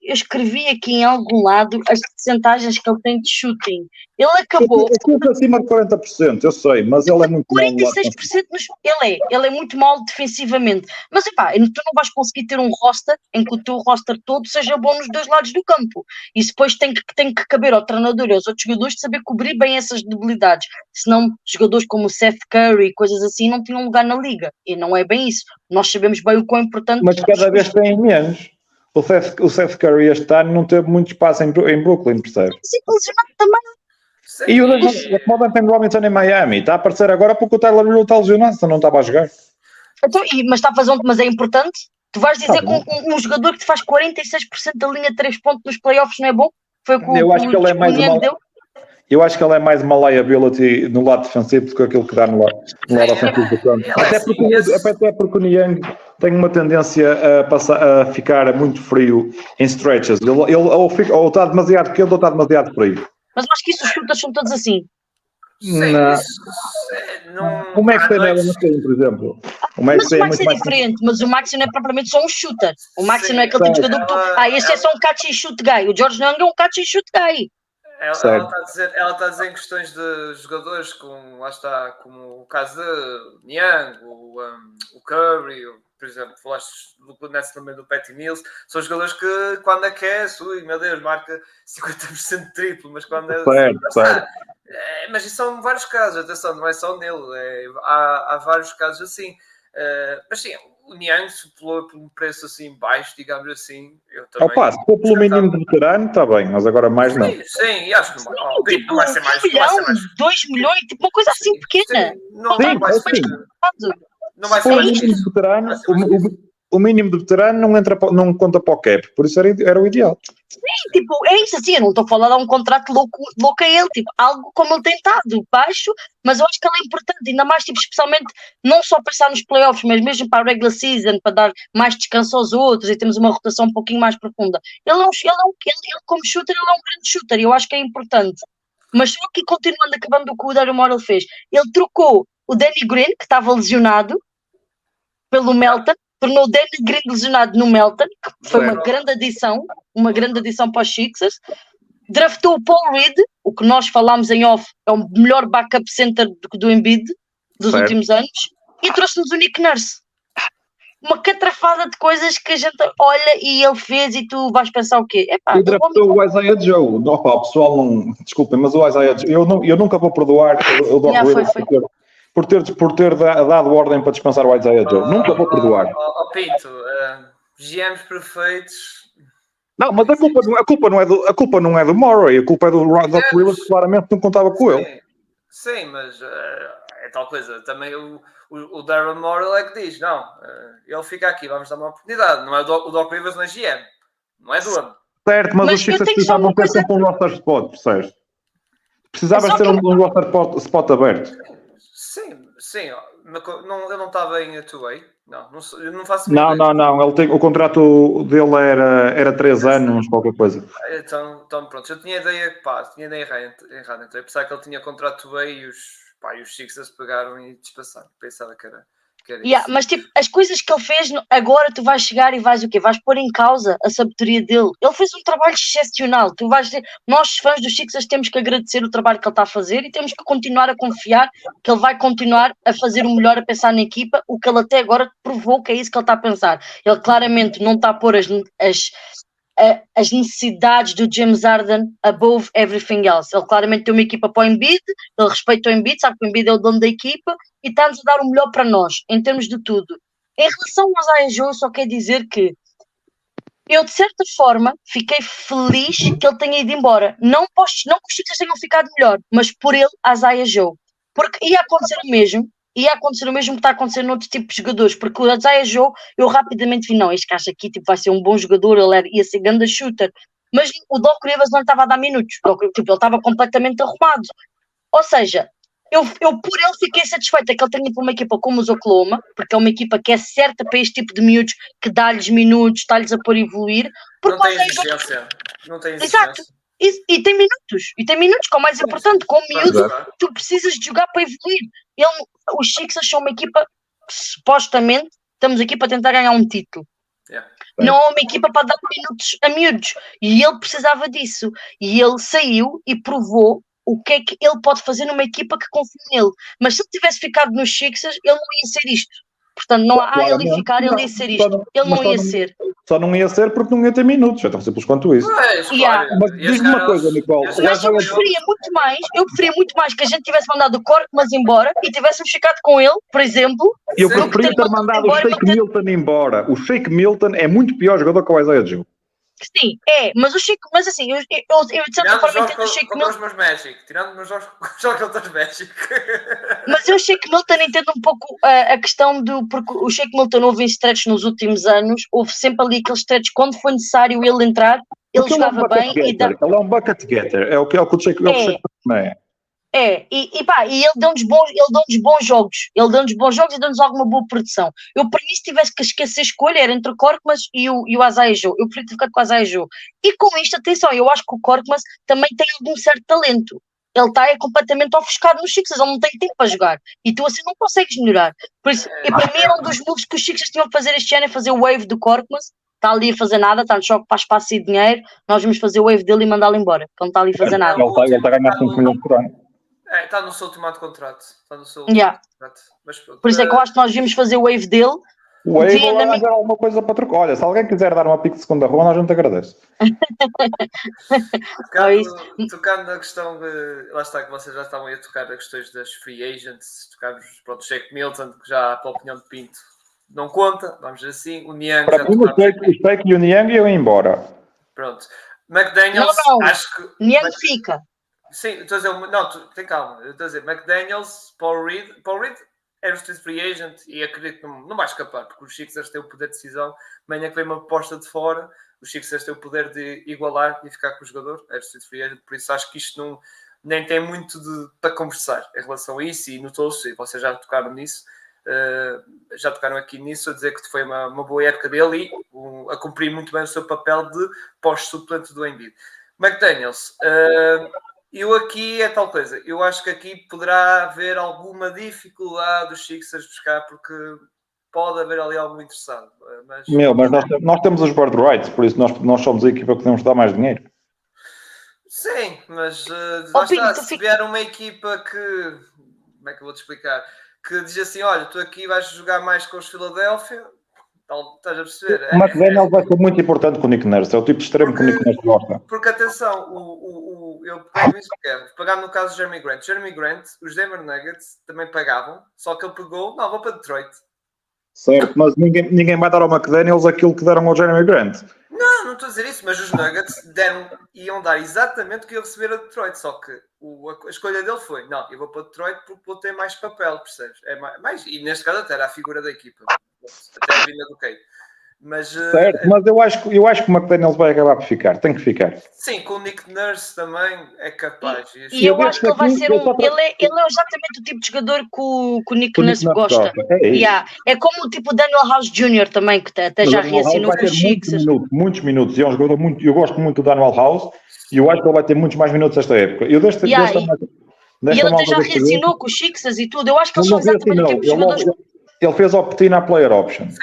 escrevi aqui em algum lado as percentagens que ele tem de shooting. Ele acabou... Eu acima de 40%, eu sei, mas ele é muito 46% ele é muito mal defensivamente. Mas, tu não vais conseguir ter um roster em que o teu roster todo seja bom nos dois lados do campo. Isso depois tem que caber ao treinador e aos outros jogadores de saber cobrir bem essas debilidades. Senão, jogadores como o Seth Curry e coisas assim não tinham lugar na liga. E não é bem isso. Nós sabemos bem o quão importante... Mas cada vez tem menos. O Seth Curry este ano não teve muito espaço em Brooklyn, percebe? Sim, lesionado também. Sim. E o David Robinson em Miami está a aparecer agora porque o Tyler Hero está lesionado, senão não estava a jogar. Então, mas está a fazer mas é importante? Tu vais dizer que um jogador que te faz 46% da linha de 3 pontos nos playoffs não é bom? Foi o que eu acho que ele é mais Eu acho que ele é mais uma liability no lado defensivo do que aquilo que dá no lado ofensivo do campo. Até porque o Niang tem uma tendência a ficar muito frio em stretches. Ele ou está demasiado quente ou está demasiado frio. Mas acho que isso os shooters são todos assim. Sim, Não. isso não. O Max Payne não tem, por exemplo. Mas o Maxi é diferente, mas o Maxi não é propriamente só um shooter. O Maxi não é aquele tipo de jogador que este é só um catch and shoot guy. O George Niang é um catch and shoot guy. Ela está a dizer em questões de jogadores como, lá está, como o caso de Niang, o Curry, por exemplo, falaste nesse também do Patty Mills, são jogadores que quando aquece, meu Deus, marca 50% de triplo, mas quando certo. Mas isso são vários casos, atenção, não é só nele, há vários casos assim. Mas sim, o Niang, se por um preço assim baixo, digamos assim, eu também... se for pelo mínimo de veterano, está bem, mas agora mais não. Sim, e acho que não vai ser mais... 1 milhão, 2 milhões, tipo uma coisa assim pequena. Sim, não vai ser... Não vai ser o mínimo de veterano, o mínimo de veterano não conta para o cap, por isso era o ideal. Sim, tipo, é isso assim, eu não estou a falar de um contrato louco a ele, tipo, algo como ele tem estado, baixo, mas eu acho que ele é importante, ainda mais, tipo, especialmente, não só pensar nos playoffs, mas mesmo para a regular season, para dar mais descanso aos outros e temos uma rotação um pouquinho mais profunda. Ele como shooter, ele é um grande shooter, e eu acho que é importante. Mas só que continuando, acabando o que o Daryl Morey fez, ele trocou o Danny Green, que estava lesionado, pelo Melton, tornou o Danny Green lesionado no Melton, que foi uma grande adição para os Sixers. Draftou o Paul Reed, o que nós falámos em off, é o melhor backup center do Embiid dos últimos anos, e trouxe-nos o Nick Nurse. Uma catrafada de coisas que a gente olha e ele fez e tu vais pensar o quê? E draftou o Isaiah Joe. O pessoal não... Desculpem, mas o Isaiah Joe... Eu nunca vou perdoar o Doc Rivers por ter dado ordem para dispensar o Isaiah Joe. Nunca vou perdoar. Pinto, GMs perfeitos... Não, mas a culpa não é do Morey, a culpa é do Doc Rivers, que claramente não contava com ele. Sim, mas é tal coisa. Também o Daryl Morey é que diz, não, ele fica aqui, vamos dar uma oportunidade. Não é o Doc Rivers, não é GM. Não é dono. Certo, mas os Sixers precisavam ter sempre um roster spot, percebes? Precisavas ter um roster spot aberto. Sim. Eu não estava em two-way. Eu não faço... Não. O contrato dele era 3 anos, qualquer coisa. Então pronto. Eu tinha ideia errada. Então eu pensava que ele tinha contrato two-way e os Sixers pegaram e despassaram. Pensava que era isso. Mas tipo, as coisas que ele fez, agora tu vais chegar e vais o quê? Vais pôr em causa a sabedoria dele. Ele fez um trabalho excepcional. Nós, fãs dos Sixers, temos que agradecer o trabalho que ele está a fazer e temos que continuar a confiar que ele vai continuar a fazer o melhor, a pensar na equipa, o que ele até agora provou que é isso que ele está a pensar. Ele claramente não está a pôr as necessidades do James Harden above everything else. Ele claramente tem uma equipa para o Embiid, ele respeita o Embiid, sabe que o Embiid é o dono da equipa e está-nos a dar o melhor para nós, em termos de tudo. Em relação ao Isaiah Joe, só quero dizer que eu, de certa forma, fiquei feliz que ele tenha ido embora. Não que os Sixers tenham ficado melhor, mas por ele, Isaiah Joe. Porque ia acontecer o mesmo que está acontecendo noutros tipos de jogadores, porque o Isaiah Joe, eu rapidamente vi, este gajo aqui tipo, vai ser um bom jogador, ele ia ser grande shooter, mas o Doc Rivers não lhe estava a dar minutos, ele estava completamente arrumado. Ou seja, eu por ele fiquei satisfeita que ele tenha ido para uma equipa como os Oklahoma, porque é uma equipa que é certa para este tipo de miúdos, que dá-lhes minutos, está-lhes a pôr evoluir. Não tem exigência. Exato. E tem minutos, que é o mais importante. Como miúdo, tu precisas de jogar para evoluir. Os Sixers são uma equipa que, supostamente, estamos aqui para tentar ganhar um título. Não é uma equipa para dar minutos a miúdos. E ele precisava disso. E ele saiu e provou o que é que ele pode fazer numa equipa que confia nele. Mas se ele tivesse ficado nos Sixers, ele não ia ser isto. Portanto, não há ele ia ficar, ele ia ser isto. Ele não ia ser. Só não ia ser porque não ia ter minutos. É tão simples quanto isso. Mas diz-me uma coisa, Nicole. Mas eu preferia muito mais que a gente tivesse mandado o Korkmaz embora e tivéssemos ficado com ele, por exemplo. Eu preferia ter mandado o Shake Milton embora. O Shake Milton é muito pior jogador que o Isaiah Joe. Sim, mas assim, eu de certa forma entendo o Shake Milton. Tirando os meus jogos contra os Magic. Mas eu, Shake Milton, entendo um pouco a questão porque o Shake Milton houve em stretch nos últimos anos, houve sempre ali aqueles stretch quando foi necessário ele entrar, ele Porque ele é um jogava bucket bem e getter. Ele é um bucket getter. É o que o Shake não é. E ele deu-nos bons jogos. Ele deu-nos bons jogos e deu-nos alguma boa produção. Eu, para mim, se tivesse que esquecer a escolha, era entre o Korkmaz e o Isaiah Joe. Eu preferia ter ficado com o Isaiah Joe. E com isto, atenção, eu acho que o Korkmaz também tem algum certo talento. Ele está completamente ofuscado nos Sixers, ele não tem tempo para jogar. E tu assim não consegues melhorar. Por isso, e para mim, era um dos moves que os Sixers tinham que fazer este ano, é fazer o wave do Korkmaz. Está ali a fazer nada, está no choque para espaço e dinheiro. Nós vamos fazer o wave dele e mandá-lo embora. Porque ele não está ali a fazer nada. Ele está a ganhar 5 milhões por ano. Está no seu último ano de contrato. Está no seu Yeah. contrato. Mas, pronto, Por isso é que eu acho que nós devíamos fazer o wave dele. O Wave Devia, vai na arranjar alguma coisa para trocar. Olha, se alguém quiser dar uma pique de segunda ronda, a gente agradece. Tocando na questão de. Lá está, que vocês já estavam aí a tocar as questões das free agents, tocámos, pronto, o Shake Milton, que já, pela opinião de Pinto, não conta, vamos dizer assim. O Niang Para já mim, o Shake e o Niang iam embora. Pronto. McDaniels, Não. acho que. Niang fica. Sim, estou a dizer. Não, tem calma. Eu estou a dizer McDaniels, Paul Reed era o free agent e acredito que não vai escapar, porque os Sixers têm o poder de decisão. Amanhã que vem uma proposta de fora, os Sixers têm o poder de igualar e ficar com o jogador, era o free agent, por isso acho que isto nem tem muito para conversar em relação a isso, e notou-se, e vocês já tocaram nisso, já tocaram aqui nisso, a dizer que foi uma boa época dele e a cumprir muito bem o seu papel de pós-suplente do Embiid. McDaniels, eu aqui é tal coisa. Eu acho que aqui poderá haver alguma dificuldade dos Sixers buscar, porque pode haver ali algo interessado. Mas nós temos os board rights, por isso nós somos a equipa que podemos dar mais dinheiro. Sim, mas lá está, se vier uma equipa que... Como é que eu vou te explicar? Que diz assim, olha, tu aqui vais jogar mais com os Philadelphia... Estás a perceber? O McDaniel vai ser muito importante com o Nick Nurse. É o tipo de extremo que o Nick Nurse gosta. Porque, atenção, eu pego isso que quero. Pegar no caso do Jeremy Grant. Jeremy Grant, os Denver Nuggets também pagavam, só que ele pegou, não, vou para Detroit. Certo, mas ninguém vai dar ao McDaniels aquilo que deram ao Jeremy Grant. Não estou a dizer isso, mas os Nuggets iam dar exatamente o que ia receber a Detroit, só que a escolha dele foi, não, eu vou para Detroit porque vou ter mais papel, percebes? É mais, e neste caso até era a figura da equipa. Até a vinda do Kate. Mas, certo, mas eu acho que o McDaniels vai acabar por ficar, tem que ficar. Sim, com o Nick Nurse também é capaz. E eu acho que ele vai ser ele é exatamente o tipo de jogador que o Nick Nurse gosta. É como o tipo Daniel House Jr. também, que até já reassinou com os Sixers. Muitos minutos, e é um jogador eu gosto muito do Daniel House, e eu acho que ele vai ter muitos mais minutos esta época. E ele até já reassinou com os Sixers e tudo. Eu acho que eles são exatamente o tipo de jogadores. Ele fez opt-in à player option. Sim,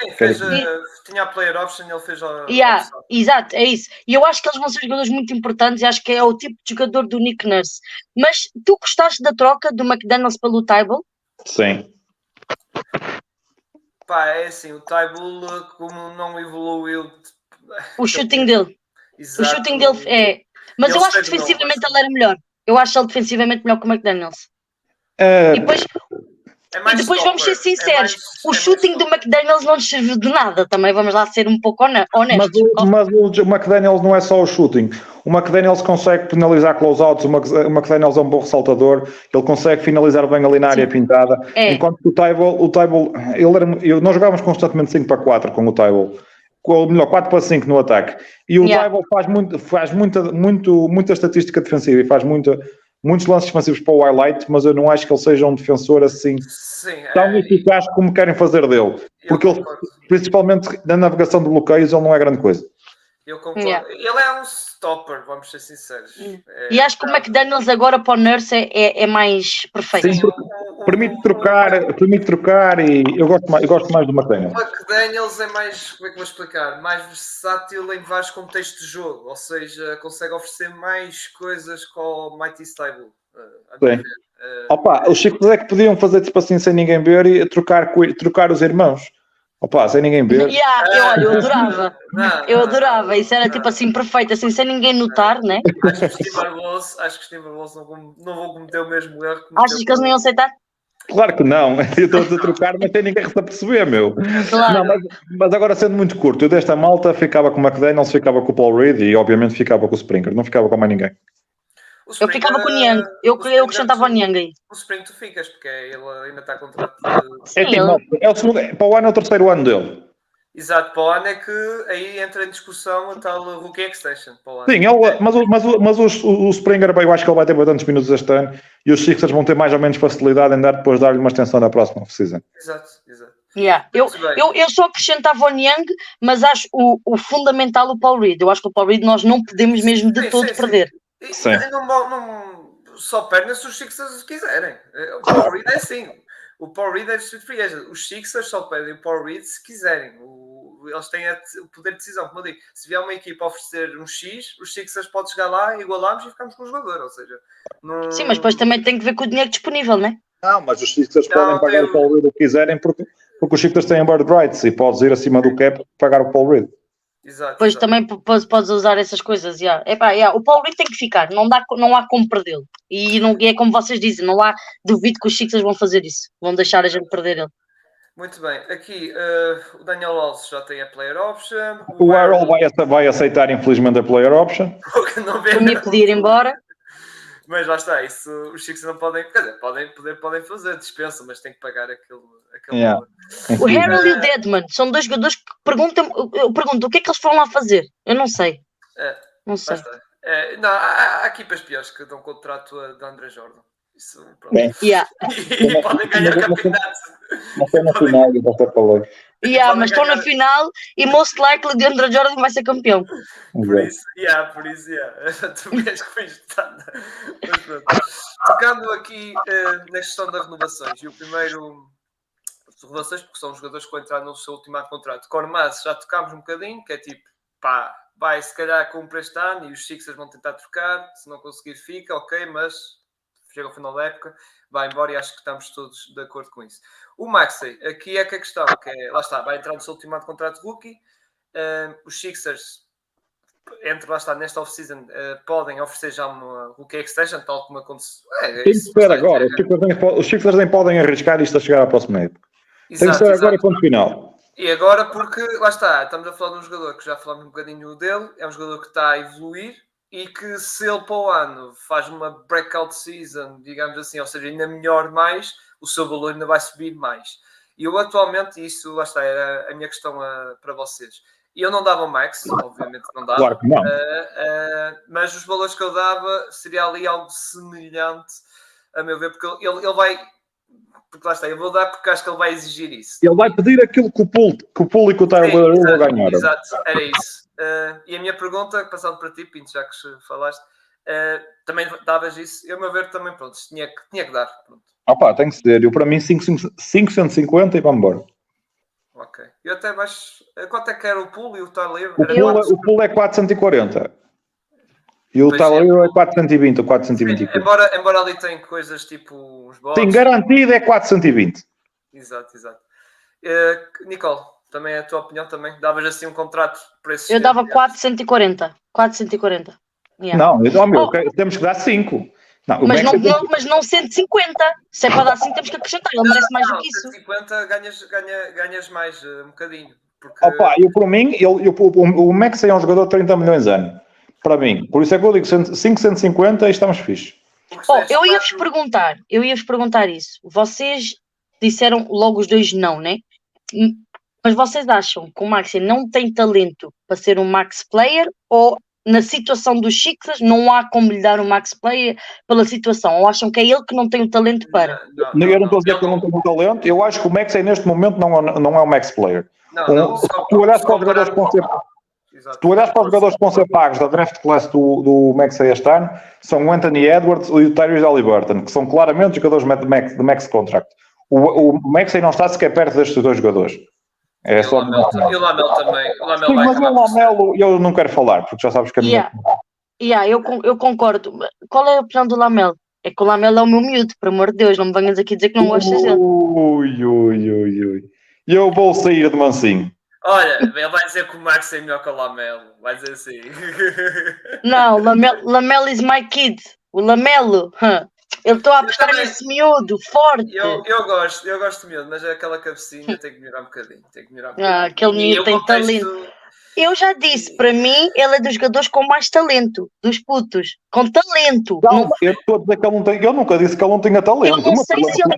tinha a player option e ele fez a opção. Exato, é isso. E eu acho que eles vão ser jogadores muito importantes e acho que é o tipo de jogador do Nick Nurse. Mas tu gostaste da troca do McDaniels pelo Thybulle? Sim. Pá, é assim, o Thybulle, como não evoluiu... O shooting dele. Exato. O shooting dele é... Mas eu acho que defensivamente ele era melhor. Eu acho ele defensivamente melhor que o McDaniels. E depois... depois vamos ser sinceros, o shooting do McDaniels não nos serviu de nada, também vamos lá ser um pouco honestos. Mas o McDaniels não é só o shooting, o McDaniels consegue penalizar closeouts, o McDaniels é um bom ressaltador, ele consegue finalizar bem ali na área pintada, enquanto que o Thybulle nós jogávamos constantemente 5-4 com o Thybulle, ou melhor, 4-5 no ataque, e o Thybulle faz muita estatística defensiva e faz muitos lances defensivos para o highlight, mas eu não acho que ele seja um defensor assim tão eficaz como querem fazer dele. Porque ele, principalmente na navegação de bloqueios, ele não é grande coisa. Eu concordo. Ele é um stopper, vamos ser sinceros. E acho que o McDaniels agora para o Nurse é mais perfeito. Sim, permite trocar e eu gosto mais do McDaniels. O McDaniels é mais, como é que vou explicar? Mais versátil em vários contextos de jogo, ou seja, consegue oferecer mais coisas com o Mighty Thybulle. Sim. Os Chicos é que podiam fazer tipo assim sem ninguém ver e trocar os irmãos. Sem ninguém ver. Eu adorava. Eu adorava. Isso era tipo assim perfeito, assim sem ninguém notar, né? Acho que os Timberwolves não vão cometer o mesmo erro. Achas que eles não iam aceitar? Claro que não. Eu estou a trocar, mas sem ninguém a perceber, meu. Claro. Não, mas agora sendo muito curto, eu desta malta ficava com o McDaniels, ficava com o Paul Reed e obviamente ficava com o Springer, não ficava com mais ninguém. Eu ficava com o Niang, eu acrescentava o Niang aí. O Spring tu ficas, porque ele ainda está a contrato é o segundo, para o ano é o terceiro ano dele. Exato, para o ano é que aí entra em discussão a tal Rookie Extension. Para o ano. Sim, o Springer, eu acho que ele vai ter bastantes minutos este ano e os Sixers vão ter mais ou menos facilidade em depois dar-lhe uma extensão na próxima season. Exato. Yeah. Eu só acrescentava o Niang, mas acho o fundamental o Paul Reed. Eu acho que o Paul Reed nós não podemos mesmo de todo perder. Sim. Só perdem se os Sixers quiserem. O Paul Reed é assim. O Paul Reed é distrito free agent. Os Sixers só perdem o Paul Reed se quiserem. Eles têm o poder de decisão. Como eu digo, se vier uma equipa a oferecer um X, os Sixers podem chegar lá, igualamos e ficamos com o jogador. Ou seja, Sim, mas depois também tem que ver com o dinheiro disponível, não é? Não, mas os Sixers podem pagar o Paul Reed o que quiserem porque os Sixers têm bird rights e podes ir acima do cap pagar o Paul Reed. Exato. Depois também podes usar essas coisas. O Paul Reed tem que ficar, não há como perdê-lo. E não é como vocês dizem, não há duvido que os Sixers vão fazer isso, vão deixar a gente perder ele. Muito bem, aqui o Daniel Walsh já tem a player option. O Errol vai aceitar infelizmente a player option. Por mim podia ir embora. Mas lá está, isso os Sixers não podem, quer dizer, podem fazer dispensa, mas tem que pagar aquele valor. O Harrell e o Deadman são dois jogadores que eu pergunto o que é que eles foram lá fazer? Eu não sei. Não sei. Há equipas piores que dão contrato a André Jordan. Isso, pronto. E podem ganhar campeonato. Não foi na final, já até falei. Mas estão na final e most likely de André Jordan vai ser campeão. Por isso. Tu vês que foi injustiçado. Mas pronto. Tocando aqui na questão das renovações. E o primeiro... As renovações, porque são os jogadores que vão entrar no seu último contrato. Kormaz, já tocámos um bocadinho, que é tipo, vai se calhar cumprir este ano e os Sixers vão tentar trocar. Se não conseguir, fica, ok, mas chega ao final da época, vai embora e acho que estamos todos de acordo com isso. O Maxey, aqui é que a questão, que é, lá está, vai entrar no seu último contrato de rookie. Os Sixers, nesta off-season, podem oferecer já uma rookie extension, tal como aconteceu. Tem que ser agora. Os Sixers nem podem arriscar isto a chegar à próxima época. Tem que ser agora e ponto final. E agora porque, lá está, estamos a falar de um jogador que já falamos um bocadinho dele, é um jogador que está a evoluir e que se ele para o ano faz uma breakout season, digamos assim, ou seja, ainda melhor mais, o seu valor ainda vai subir mais. E eu atualmente, isso, lá está, era a minha questão para vocês. E eu não dava o max, obviamente não dava. Claro que não. Mas os valores que eu dava seria ali algo semelhante, a meu ver, porque ele vai... Porque lá está, eu vou dar porque acho que ele vai exigir isso. Ele vai pedir aquilo que o Poole e que o Tyler vão ganhar. Exato, era isso. E a minha pergunta, passando para ti, Pinto, já que falaste, também davas isso. Eu, a meu ver, também, pronto, tinha que dar. Pronto. Tem que ser. Eu, para mim, 550 e vamos embora. Ok. Eu até baixo... Quanto é que era o Poole e o Tyler? O Poole é 440. E o Tyler é 420 ou 425. Embora ali tem coisas tipo uns bots. Sim, garantido é 420. Exato. Nicole, também a tua opinião também? Davas assim um contrato para esse... Eu dava 440. 440. Não, temos que dar 5. Mas não 150. Se é para dar 5, temos que acrescentar. Ele merece mais do que isso. 150 ganhas mais um bocadinho. Porque... Eu, por mim, o Maxey é um jogador de 30 milhões de anos. Para mim. Por isso é que eu digo 550 e estamos fixe. Eu ia-vos perguntar isso. Vocês disseram logo os dois não, né? Mas vocês acham que o Maxey não tem talento para ser um max player ou na situação dos Sixers não há como lhe dar um max player pela situação? Ou acham que é ele que não tem o talento para? Eu não estou a dizer que ele não tem o talento. Eu acho que o Maxey neste momento não é um max player. Tu olhas para os jogadores que vão ser... Se tu olhas para os jogadores que vão ser pagos da draft class do Maxey este ano, são o Anthony Edwards e o Tyrese Haliburton, que são claramente jogadores de max contract. O Maxey não está sequer perto destes dois jogadores. É só e o Lamelo também. Sim, mas o Lamelo eu não quero falar, porque já sabes que a minha... eu concordo. Qual é a opinião do Lamelo? É que o Lamelo é o meu miúdo, por amor de Deus, não me venhas aqui dizer que não gostas dele. Ui. Eu vou sair de mansinho. Olha, ele vai dizer que o Max é melhor que o Lamelo. Vai dizer assim. Não, Lamelo is my kid. O Lamelo, ele está a apostar nesse miúdo, forte. Eu gosto de miúdo, mas aquela cabecinha tem que melhorar um bocadinho. Aquele miúdo tem talento. Eu já disse, para mim, ele é dos jogadores com mais talento, dos putos. Com talento. Eu estou a dizer que ele não tem... Eu nunca disse que ele não tinha talento. Eu não sei se ele...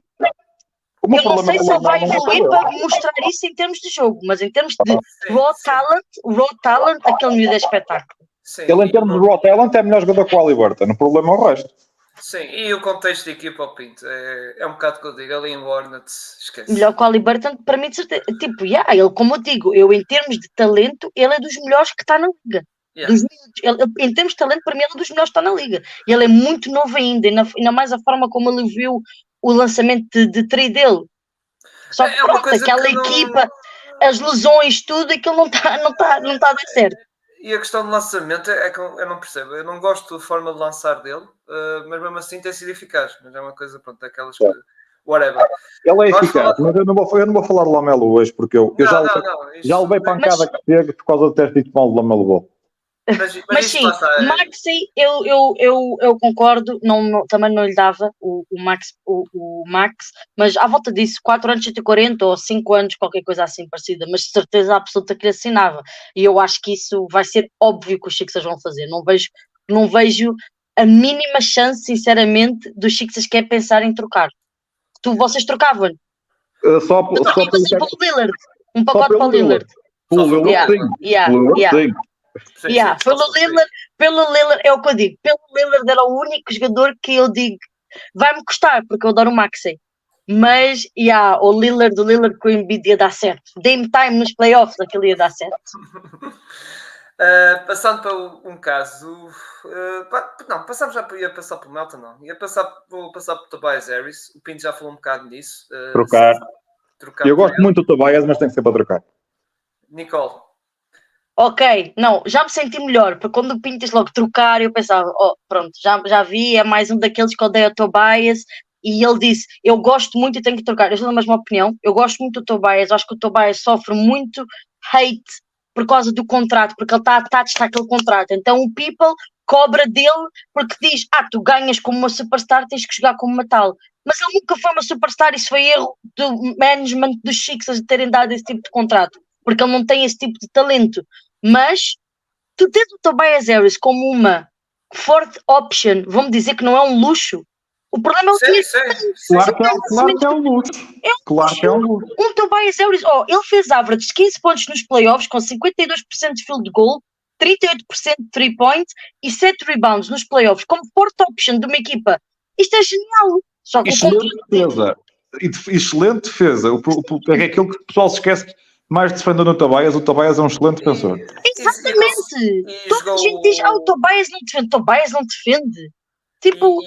O meu Eu não problema sei com o se ele vai Lamelo não é evoluir só ele. para mostrar isso em termos de jogo, mas em termos de Sim, raw sim. talent, aquele miúdo é espetáculo. Sim, Ele, em termos de raw talent, é melhor jogador que o Haliburton. O problema é o resto. sim, e o contexto de equipa ao Pinto é um bocado que eu digo, ali em Hornets, esquece. Melhor que o Haliburton, para mim, de certeza. Tipo, ele, como eu digo, em termos de talento, ele é dos melhores que está na liga. Yeah. Em termos de talento, para mim, ele é dos melhores que está na liga. E ele é muito novo ainda, ainda mais a forma como ele viu o lançamento de tri dele. Só que É uma pronto, coisa aquela que não... equipa, as lesões, tudo, aquilo não está a dar certo. E a questão de lançamento é que eu não percebo. Eu não gosto da forma de lançar dele, mas mesmo assim tem sido eficaz. Mas é uma coisa, pronto, daquelas que... Whatever. Ele é Nós eficaz, mas eu não vou falar de Lamelo hoje, porque eu Não, já isso... levei pancada que chego por causa do ter dito mal de Lamelo Ball. Mas sim, isso lá está. Maxey, eu concordo, também não lhe dava o Max, mas à volta disso, 4 anos 140 ou 5 anos, qualquer coisa assim parecida, mas de certeza absoluta que ele assinava. E eu acho que isso vai ser óbvio que os Sixers vão fazer. Não vejo a mínima chance, sinceramente, dos Sixers quer pensar em trocar. Vocês trocavam? Só Eu trocava pelo assim para o Lillard, um pacote para o Lillard. Pelo Lillard, sim. Pelo Lillard, sim. Pelo Lillard, é o que eu digo. Pelo Lillard era o único jogador que eu digo vai-me custar, porque eu adoro o Maxey. Mas, o Lillard com o Embiid ia dar certo. Dame time nos playoffs, aquilo ia dar certo. Passando para um caso... não, passamos já ia passar para o Melton, não. Vou passar para o Tobias Harris. O Pinto já falou um bocado nisso. Trocar. Eu gosto por ele. muito do Tobias, mas tem que ser para trocar. Nicole. Ok, não, já me senti melhor, porque quando o Pinto disse logo trocar, eu pensava, pronto, já vi, é mais um daqueles que odeia o Tobias, e ele disse, eu gosto muito e tenho que trocar. Eu sou da mesma opinião, eu gosto muito do Tobias, acho que o Tobias sofre muito hate por causa do contrato, porque ele está attached àquele contrato, então o people cobra dele porque diz, tu ganhas como uma superstar, tens que jogar como uma tal. Mas ele nunca foi uma superstar, isso foi erro do management dos Sixers de terem dado esse tipo de contrato, porque ele não tem esse tipo de talento. Mas tu tens o Tobias Harris como uma fourth option, vamos dizer que não é um luxo. O problema é o dinheiro. Claro que é um luxo. Claro que é um luxo. Um Tobias Harris, ele fez average de 15 pontos nos playoffs com 52% de field goal, 38% de 3 points e 7 rebounds nos playoffs como fourth option de uma equipa. Isto é genial. Só que excelente defesa. É aquilo que o pessoal se esquece mais defendendo o Tobias. O Tobias é um excelente defensor. Exatamente. Toda a gente diz, o Tobias não defende. Tobias não defende. Tipo...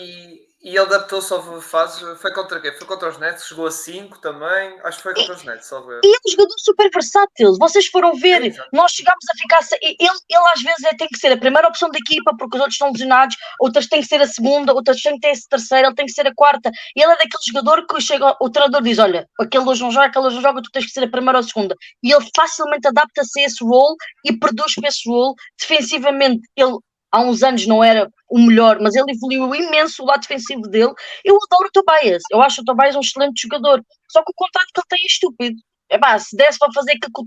E ele adaptou-se ao fases. Foi contra quem? Foi contra os Nets, chegou a 5 também. Acho que foi contra os Nets, só ver. E é um jogador super versátil. Vocês foram ver, nós chegámos a ficar. Ele às vezes tem que ser a primeira opção da equipa porque os outros estão lesionados, outras têm que ser a segunda, outras têm que ser a terceira, ele tem que ser a quarta. E ele é daquele jogador que chega, o treinador diz: olha, aquele hoje não joga, tu tens que ser a primeira ou a segunda. E ele facilmente adapta-se a esse role e produz para esse role. Defensivamente, ele há uns anos não era o melhor, mas ele evoluiu imenso o lado defensivo dele. Eu adoro o Tobias, eu acho o Tobias um excelente jogador, só que o contrato que ele tem é estúpido. Se desse para fazer aquilo que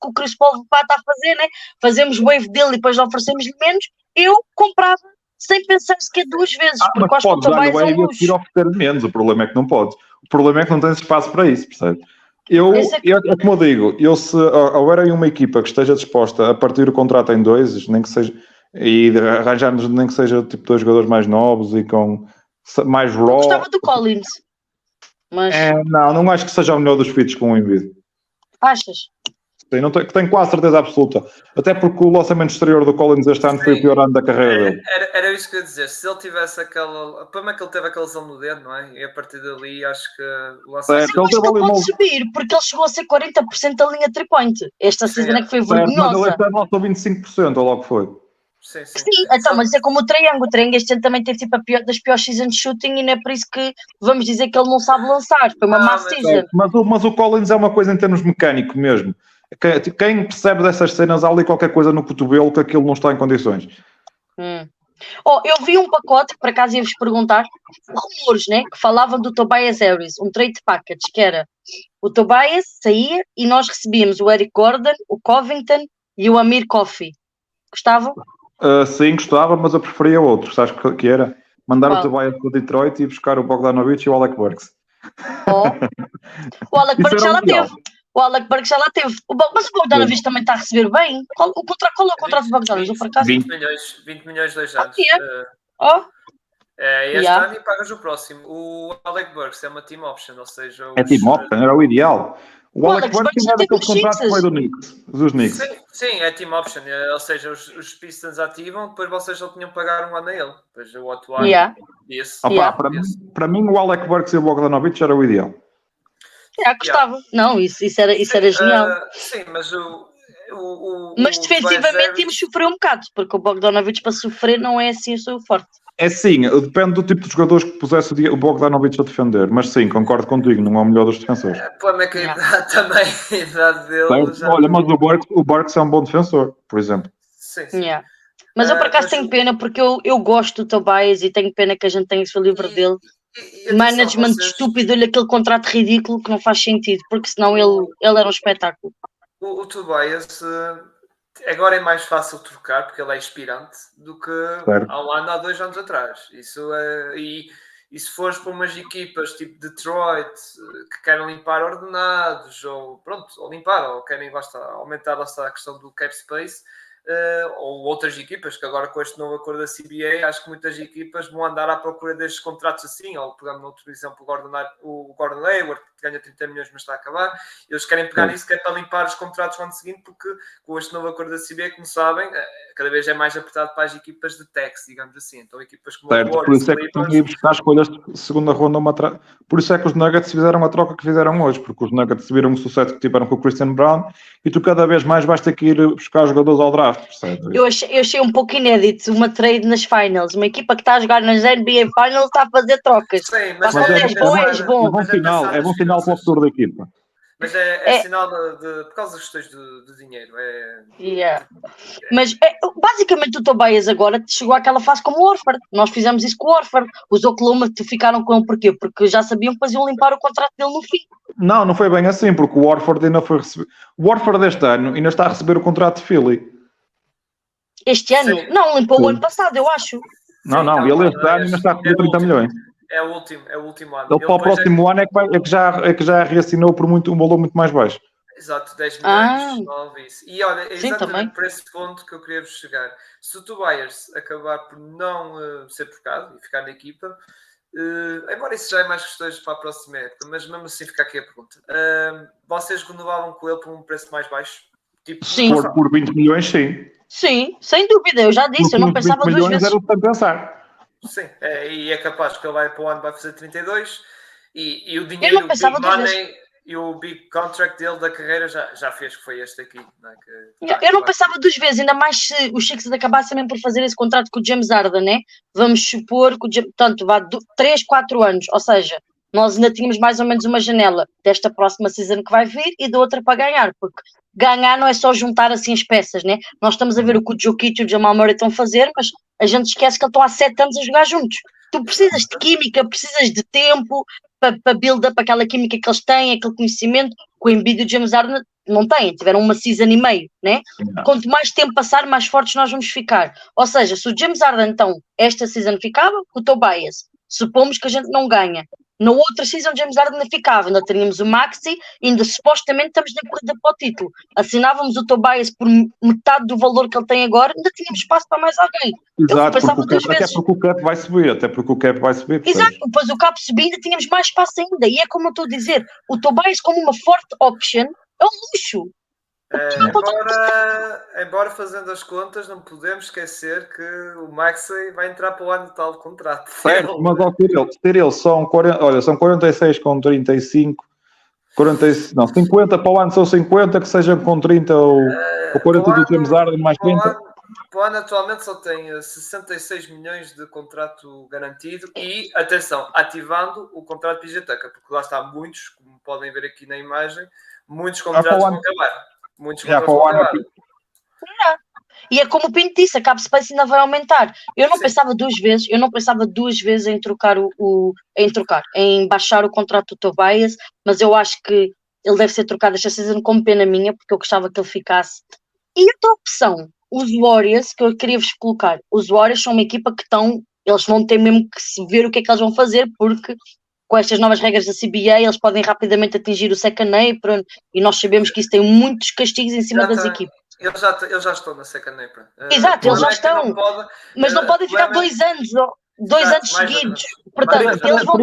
o Chris Paul está a fazer, né? Fazemos wave dele e depois oferecemos-lhe menos, eu comprava sem pensar sequer 2 vezes, porque eu acho que o Tobias é um luxo. Oferecer menos, o problema é que não podes. O problema é que não tens espaço para isso, percebe? É como eu digo, se houver aí uma equipa que esteja disposta a partir o contrato em 2, nem que seja, e arranjarmos nem que seja tipo 2 jogadores mais novos e com mais raw. Eu gostava do Collins. Mas... não acho que seja o melhor dos fits com o Embiid. Achas? Sim, tenho quase certeza absoluta. Até porque o lançamento exterior do Collins este ano foi o pior ano da carreira dele. Era isso que eu ia dizer. Se ele tivesse aquela... O problema é que ele teve aquela lesão no dedo, não é? E a partir dali acho que o lançamento... Mas eu acho que ele pode subir, porque ele chegou a ser 40% da linha 3-point. Esta season é que foi vergonhosa. Mas ele este ano lançou 25%, ou logo foi. Sim. Então, mas isso é como o Trae Young. O Trae Young este ano também teve tipo das piores seasons de shooting e não é por isso que vamos dizer que ele não sabe lançar. Foi uma má season. Mas o Collins é uma coisa em termos mecânicos mesmo. Quem percebe dessas cenas, há ali qualquer coisa no cotovelo que aquilo não está em condições. Eu vi um pacote, que por acaso ia-vos perguntar, rumores, né? Que falavam do Tobias Harris, um trade package, que era o Tobias saía e nós recebíamos o Eric Gordon, o Covington e o Amir Coffey. Gostavam? Sim, gostava, mas eu preferia outros. Sabes que era? Mandar o Tobias para o Detroit e buscar o Bogdanovic e o Alec Burks. Oh. O Alec Isso Burks era já lá o ideal. teve. O Alec Burks já lá teve. Mas o Bogdanovic também está a receber bem. Qual é o contrato do Bogdanovic? Eu, por acaso? 20 milhões 2 anos. Oh, Este yeah. ano e pagas o próximo. O Alec Burks é uma team option, ou seja, É team option, era o ideal. O Alec Alex Burks Burks tinha já teve daqueles os contratos que Sixers. veio do Knicks, dos Knicks. Sim, é team option, ou seja, os Pistons ativam, depois vocês só tinham que pagar um ano a ele. Depois o atual Yeah. esse. Opa, Yeah. para mim, o Alec Burks e o Bogdanovic era o ideal. Gostava. Não, isso era genial. Sim, mas Mas o defensivamente Tobias Harris- íamos sofrer um bocado, porque o Bogdanovic para sofrer não é assim o seu forte. É sim, depende do tipo de jogadores que pusesse o Bogdanovic a defender, mas sim, concordo contigo, não é o melhor dos defensores. O problema é que a idade também, a idade dele Bem, já olha, não- mas o Burks é um bom defensor, por exemplo. Sim. Yeah. Mas eu por acaso mas tenho pena, porque eu gosto do Tobias e tenho pena que a gente tenha esse livro dele. e atenção, Management vocês- estúpido, olha aquele contrato ridículo que não faz sentido, porque senão ele era um espetáculo. O Tobias agora é mais fácil trocar porque ele é inspirante do que Certo. há um ano, há 2 anos atrás. E se fores para umas equipas tipo Detroit que querem limpar ordenados ou querem aumentar a questão do cap space, ou outras equipas que agora com este novo acordo da CBA, acho que muitas equipas vão andar à procura destes contratos assim, ou pegando outro exemplo o Gordon Hayward, que ganha 30 milhões mas está a acabar, eles querem pegar nisso que é para limpar os contratos no ano seguinte, porque com este novo acordo da CBA, como sabem, cada vez é mais apertado para as equipas de tax, digamos assim. Então equipas como Certo, o por isso é que estão a ir buscar escolhas de segunda ronda. Por isso é que os Nuggets fizeram a troca que fizeram hoje, porque os Nuggets viram o sucesso que tiveram com o Christian Brown e tu cada vez mais vais ter que ir buscar jogadores ao draft, percebes? Eu achei um pouco inédito uma trade nas finals. Uma equipa que está a jogar nas NBA Finals está a fazer trocas. Sim, mas Quando és bom, és bom. É bom sinal para o futuro da equipa. Mas é sinal por causa das questões de dinheiro. Yeah. Mas basicamente o Tobias agora chegou àquela fase como o Horford. Nós fizemos isso com o Horford. Os Oklahoma ficaram com ele porquê? Porque já sabiam que faziam limpar o contrato dele no fim. Não foi bem assim, porque o Horford ainda foi receber. O Horford deste ano ainda está a receber o contrato de Philly. Este ano? Sim. Não, limpou o Sim. ano passado, eu acho. Não, ele este ano ainda está a receber 30 milhões. É o último ano. Ele para o próximo ano é que já reassinou por um valor muito mais baixo. Exato, 10 milhões, 9 isso. E olha, é Sim, exatamente também. por esse ponto que eu queria vos chegar. Se o Tobias acabar por não ser trocado e ficar na equipa, embora isso já é mais questões para a próxima época, mas mesmo assim fica aqui a pergunta. Vocês renovavam com ele por um preço mais baixo? Tipo, Sim. Por 20 milhões, sim. Sim, sem dúvida, eu já disse, eu não pensava 20 duas milhões vezes. era o que pensar. Sim, e é capaz que ele vai para o ano vai fazer 32 e o Eu dinheiro, não pensava o Big duas Money e o Big Contract dele da carreira já fez que foi este aqui. Não é? Eu não pensava duas vezes, ainda mais se os Sixers acabassem mesmo por fazer esse contrato com o James Harden, né? Vamos supor que tanto vá 3, 4 anos, ou seja, nós ainda tínhamos mais ou menos uma janela desta próxima season que vai vir e da outra para ganhar, porque ganhar não é só juntar assim as peças, né? Nós estamos a ver o que o Jokic e o Jamal Murray estão a fazer, mas a gente esquece que eles estão há 7 anos a jogar juntos. Tu precisas de química, precisas de tempo para build up aquela química que eles têm, aquele conhecimento que o Embiid e o James Harden não têm, tiveram uma season e meio, né? Quanto mais tempo passar, mais fortes nós vamos ficar. Ou seja, se o James Harden então esta season ficava, o Tobias, supomos que a gente não ganha. Na outra season, James Harden ainda ficava, ainda teríamos o Maxi, ainda supostamente estamos na corrida para o título. Assinávamos o Tobias por metade do valor que ele tem agora, ainda tínhamos espaço para mais alguém. Exato, até porque o cap vai subir. Exato, depois o cap subir ainda tínhamos mais espaço ainda. E é como eu estou a dizer, o Tobias como uma forte option é um luxo. Embora fazendo as contas, não podemos esquecer que o Maxey vai entrar para o ano de tal de contrato. Certo, mas ao ter ele são 46 com 35, 50 para o ano são 50, que sejam com 30 ou 40 do James Harden mais 30. Para o ano atualmente só tem 66 milhões de contrato garantido e, atenção, ativando o contrato PJ Tucker, porque lá está muitos, como podem ver aqui na imagem, muitos contratos vão acabar. Muitos contratos vão acabar. E é como o Pinto disse, a cap space ainda vai aumentar. Eu não pensava duas vezes em trocar em baixar o contrato do Tobias, mas eu acho que ele deve ser trocado esta season com pena minha, porque eu gostava que ele ficasse. E outra opção, os Warriors, que eu queria vos colocar, os Warriors são uma equipa que eles vão ter mesmo que se ver o que é que eles vão fazer, porque com estas novas regras da CBA, eles podem rapidamente atingir o second apron e nós sabemos que isso tem muitos castigos em cima Já das tem. equipas. Eles já estão na second apron. Exato, eles já estão. Mas não podem ficar problema 2 anos, 2 anos mais ou seguidos. menos. Portanto, Mais ou eles vão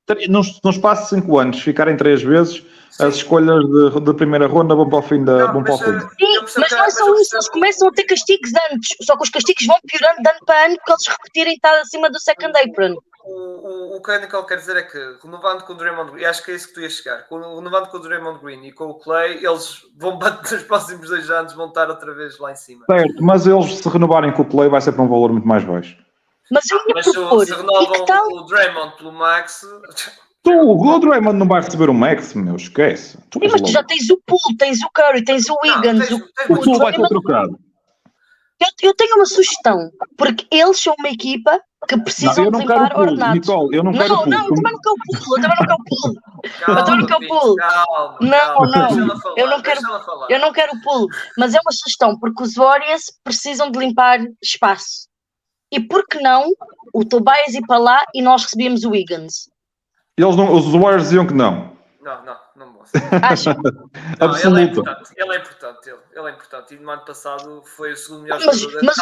ter. No espaço de 5 anos, ficarem 3 vezes, as escolhas de primeira ronda vão para o fim da. Vão para o fim. Sim, mas não é só isso, eles começam a ter castigos antes, só que os castigos vão piorando de ano para ano porque eles repetirem estar acima do second apron. O que a Nicole quer dizer é que, renovando com o Draymond Green, e acho que é isso que tu ias chegar, renovando com o Draymond Green e com o Clay, eles vão bater nos próximos 2 anos, vão estar outra vez lá em cima. Certo, mas eles, se renovarem com o Clay, vai ser para um valor muito mais baixo. Mas eu ia Mas propor, se e que renovam tal? o Draymond pelo Max... O Draymond não vai receber o Max, meu, esquece. Sim, mas tu já tens o Poole, tens o Curry, tens o Wiggins. O Poole vai ser trocado. Eu tenho uma sugestão, porque eles são uma equipa que precisam de limpar ordenados. Nicole, eu não quero o Poole. Não, eu também não quero o Poole, eu também não quero o Poole. Eu também não quero o Poole. Eu não quero o Poole, mas é uma sugestão, porque os Warriors precisam de limpar espaço. E por que não o Tobias ir para lá e nós recebíamos o Wiggins? Os Warriors diziam que não. Não vou. Acho. Absoluto. Ele é importante. E no ano passado foi o segundo melhor jogador. Mas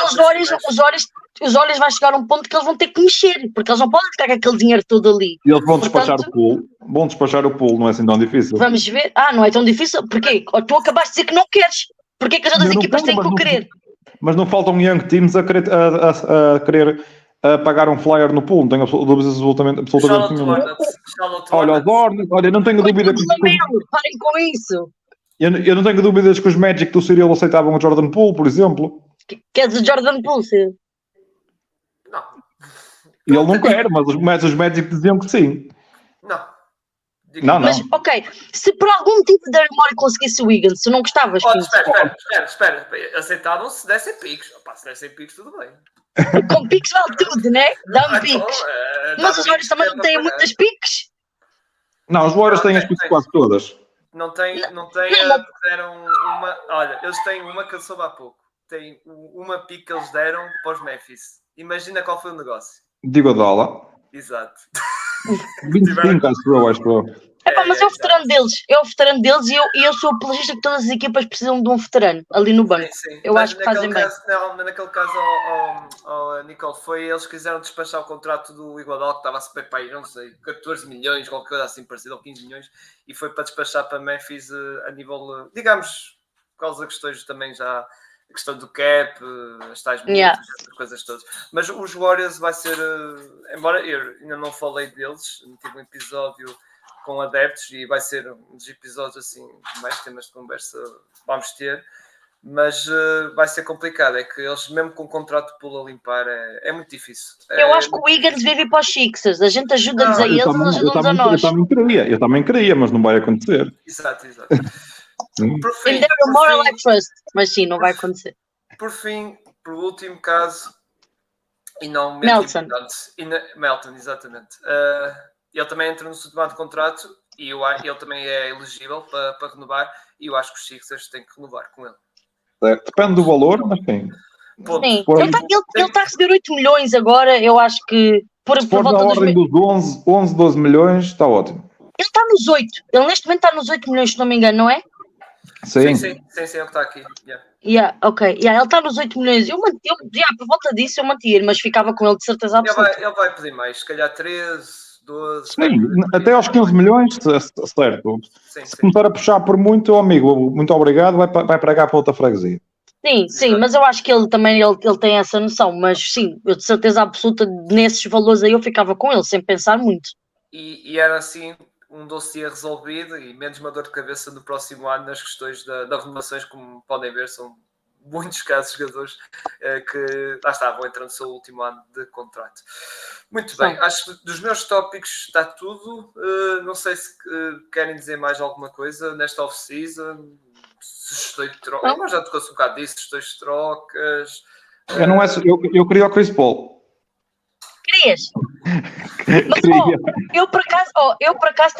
os Warriors vai chegar a um ponto que eles vão ter que mexer, porque eles não podem ficar com aquele dinheiro todo ali. E eles vão despachar o Poole. Vão despachar o Poole, não é assim tão difícil. Vamos ver. Não é tão difícil. Porquê? Tu acabaste de dizer que não queres. Porquê que as outras equipas têm que o querer? Mas não faltam young teams a querer pagar um flyer no pool, não tenho dúvidas absolutamente nenhuma. Olha, os Hornets, não tenho dúvida que... Parem com isso. Eu não tenho dúvidas que os Magic do Cyril aceitavam o Jordan Poole, por exemplo. Queres o Jordan Poole, sim? Não. Ele não quer, mas os Magic diziam que sim. Não. Mas, ok, se por algum motivo Daryl Morey conseguisse o Wiggins, se não gostavas... Espera. Aceitavam se dessem piques. Se dessem piques, tudo bem. Com piques vale tudo, né? Dá-me piques. Mas os Warriors também não têm muitas piques. Não, os Warriors têm as piques quase todas. Não tem, deram uma... Olha, eles têm uma que eu soube há pouco. Tem uma pique que eles deram para os Memphis. Imagina qual foi o negócio. Digo dólar. Exato. 25, acho eu. Mas é o veterano deles. E eu sou apologista que todas as equipas precisam de um veterano ali no banco. Sim. Eu acho que fazem bem. Naquele caso, Nicole, foi eles quiseram despachar o contrato do Iguodala, que estava a super pai, não sei, 14 milhões, qualquer coisa assim parecida, ou 15 milhões, e foi para despachar para Memphis a nível, digamos, por causa de questões também já, a questão do cap, as tais multas, essas coisas todas. Mas os Warriors vai ser, embora eu ainda não falei deles, não tive um episódio com adeptos e vai ser um dos episódios assim, mais temas de conversa vamos ter, mas vai ser complicado, é que eles mesmo com o contrato de pulo a limpar é muito difícil. Eu acho que o Wiggins vive para os Sixers, a gente ajuda-lhes a eles, eles ajudam-nos a nós. Eu também queria, mas não vai acontecer. Exato. Por fim, moral I trust, mas sim, não vai acontecer. Por fim, por último caso, e não Melton. Melton, exatamente. Ele também entra no segundo de contrato e ele também é elegível para renovar e eu acho que os Sixers têm que renovar com ele. Depende do valor, mas sim. Sim. Ele está a receber 8 milhões agora, eu acho que se for na ordem dos 11, 12 milhões, está ótimo. Ele está nos 8, ele neste momento está nos 8 milhões, se não me engano, não é? Sim, é o que está aqui. Ok. Ele está nos 8 milhões. Por volta disso eu mantia, mas ficava com ele de certeza absoluta. Ele vai pedir mais, se calhar 13, 12. Sim, até aos 15 milhões, certo. Se começar a puxar por muito, amigo, muito obrigado, vai pregar para outra freguesia. Sim, mas eu acho que ele também ele tem essa noção. Mas sim, eu de certeza absoluta, nesses valores aí eu ficava com ele, sem pensar muito. E era assim um dossiê resolvido e menos uma dor de cabeça no próximo ano nas questões das renovações, como podem ver, são muitos casos de jogadores que lá está, vão entrando no seu último ano de contrato. Muito bem, acho que dos meus tópicos está tudo. Não sei se querem dizer mais alguma coisa nesta off-season, sugestões de troca. Mas já tocou-se um bocado disso, sugestões de trocas. Eu queria o Chris Paul. Querias? Mas eu por acaso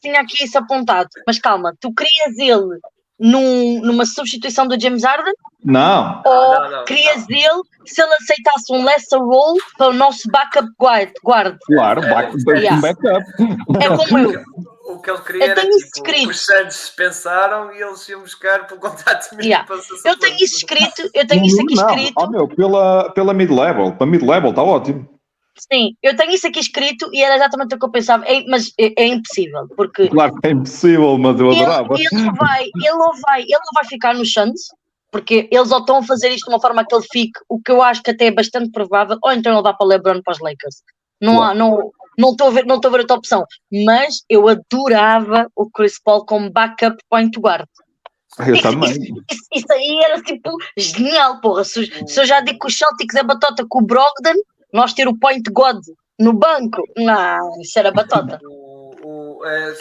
tinha aqui isso apontado. Mas calma, tu querias ele numa substituição do James Harden? Não. Ou Não. querias ele, se ele aceitasse um lesser role para o nosso backup guard? Claro, Yeah. backup. É como eu. O que ele queria Eu era tenho isso tipo, escrito. os Santos pensaram e eles iam buscar pelo contrato mínimo Yeah. para ser Eu tenho isso escrito, eu tenho isso aqui escrito. Oh, meu, pela mid-level. Para mid-level está ótimo. Sim, eu tenho isso aqui escrito e era exatamente o que eu pensava, mas é impossível, porque Claro que é impossível, mas eu adorava. ele não vai ficar nos Suns, porque eles ou estão a fazer isto de uma forma que ele fique, o que eu acho que até é bastante provável, ou então ele dá para o LeBron para os Lakers. Não estou a ver outra opção, mas eu adorava o Chris Paul como backup point guard. Eu também. Isso aí era tipo genial, porra. Se eu já digo que os Celtics é batota com o Brogdon, nós ter o point god no banco, não, isso era batota.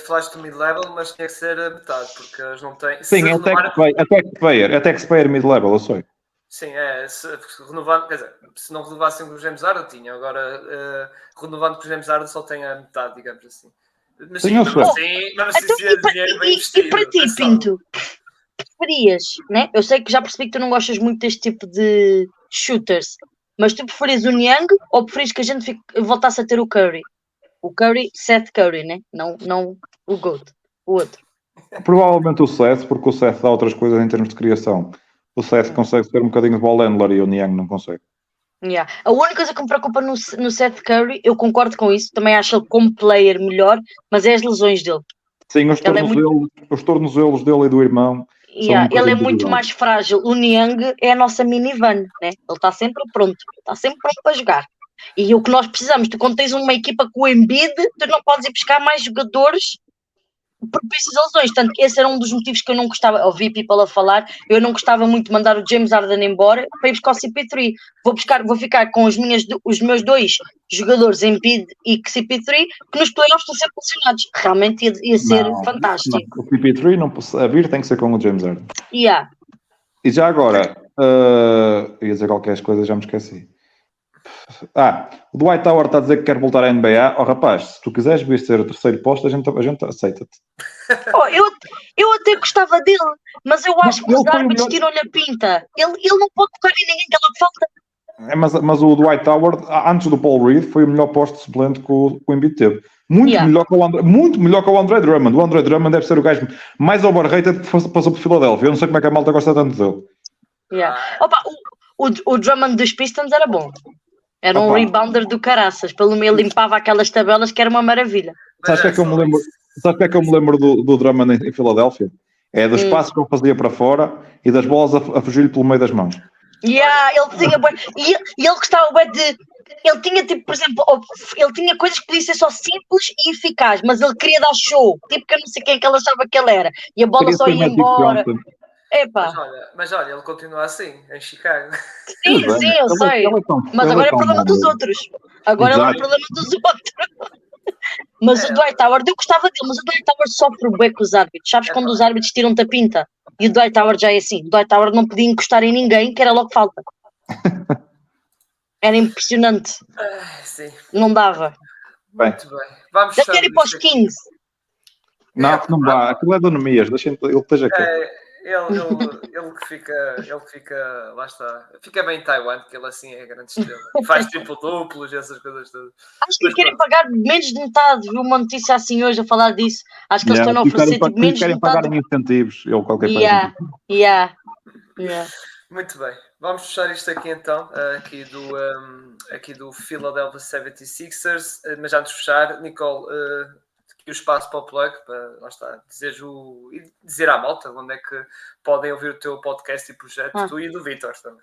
Falaste do mid-level, mas tinha que ser a metade, porque eles não têm. Sim, é taxpayer mid-level, eu sei. Sim, se renovando, quer dizer, se não renovassem com o James Harden, tinha. Agora, renovando com o James Harden, só tem a metade, digamos assim. Mas sim, mesmo assim, se é dinheiro bem investido. E para ti, Pinto, preferias, né? Eu sei que já percebi que tu não gostas muito deste tipo de shooters, mas tu preferias o Niang ou preferias que a gente voltasse a ter o Curry? O Curry, Seth Curry, né? Não o GOAT, o outro. Provavelmente o Seth, porque o Seth dá outras coisas em termos de criação. O Seth consegue ser um bocadinho de ball handler e o Niang não consegue. Yeah. A única coisa que me preocupa no Seth Curry, eu concordo com isso, também acho ele como player melhor, mas é as lesões dele. Sim, os tornozelos dele e do irmão. Yeah, ele é muito mais frágil. O Niang é a nossa minivan, né? Ele está sempre pronto para jogar. E o que nós precisamos, tu quando tens uma equipa com o Embiid, tu não podes ir buscar mais jogadores propícios a lesões. Tanto que esse era um dos motivos que eu não gostava, ouvi people a falar, eu não gostava muito de mandar o James Harden embora para ir buscar o CP3. Vou ficar com os meus dois jogadores, Embiid e CP3, que nos playoffs estão sempre lesionados. Realmente ia ser fantástico. Não. O CP3 a vir tem que ser com o James Harden. Yeah. E já agora, ia dizer qualquer coisa, já me esqueci. O Dwight Howard está a dizer que quer voltar à NBA. Oh rapaz, se tu quiseres vir ser o terceiro posto, a gente aceita-te. Eu até gostava dele, mas eu acho que os árbitros tiram-lhe a pinta. Ele não pode tocar em ninguém, que é o que falta. Mas o Dwight Howard, antes do Paul Reed, foi o melhor posto suplente que o Embiid teve. Muito melhor que o Andre Drummond. O Andre Drummond deve ser o gajo mais overrated que passou por Filadélfia. Eu não sei como é que a malta gosta tanto dele. Opa, o Drummond dos Pistons era bom. Era um rebounder do caraças. Pelo menos limpava aquelas tabelas que era uma maravilha. Sabes o que é que eu me lembro do Drummond em Filadélfia? É dos passos que ele fazia para fora e das bolas a fugir-lhe pelo meio das mãos. Ele tinha e ele gostava de... Ele tinha, tipo, por exemplo, ele tinha coisas que podiam ser só simples e eficazes, mas ele queria dar show. Tipo, que eu não sei quem é que ele achava que ele era. E a bola só ia embora. Mas olha, ele continua assim, em Chicago. Sim, eu sei. Mas agora é problema dos outros. Agora ele é problema dos outros. Mas o Dwight Howard, eu gostava dele, mas o Dwight Howard sofre bem com os árbitros. Sabes quando os árbitros tiram-te a pinta? E o Dwight Howard já é assim. O Dwight Howard não podia encostar em ninguém, que era logo falta. Era impressionante. Sim. Não dava. Muito bem. Vamos já quero ir para os Kings. Não dá. Aquilo é de Anemias. Deixa ele esteja aqui. Ele que fica, lá está, fica bem em Taiwan, porque ele assim é grande estrela. Faz triplo-duplos e essas coisas todas. Acho que querem pagar menos de metade. Vi uma notícia assim hoje a falar disso. Acho que eles estão a oferecer tipo, menos de metade. Querem pagar em incentivos. Ou qualquer coisa. Muito bem. Vamos fechar isto aqui então, aqui do Philadelphia 76ers. Mas antes de fechar, Nicole, o espaço para o plug, para lá está, dizer à malta onde é que podem ouvir o teu podcast e projeto, tu e do Vítor também.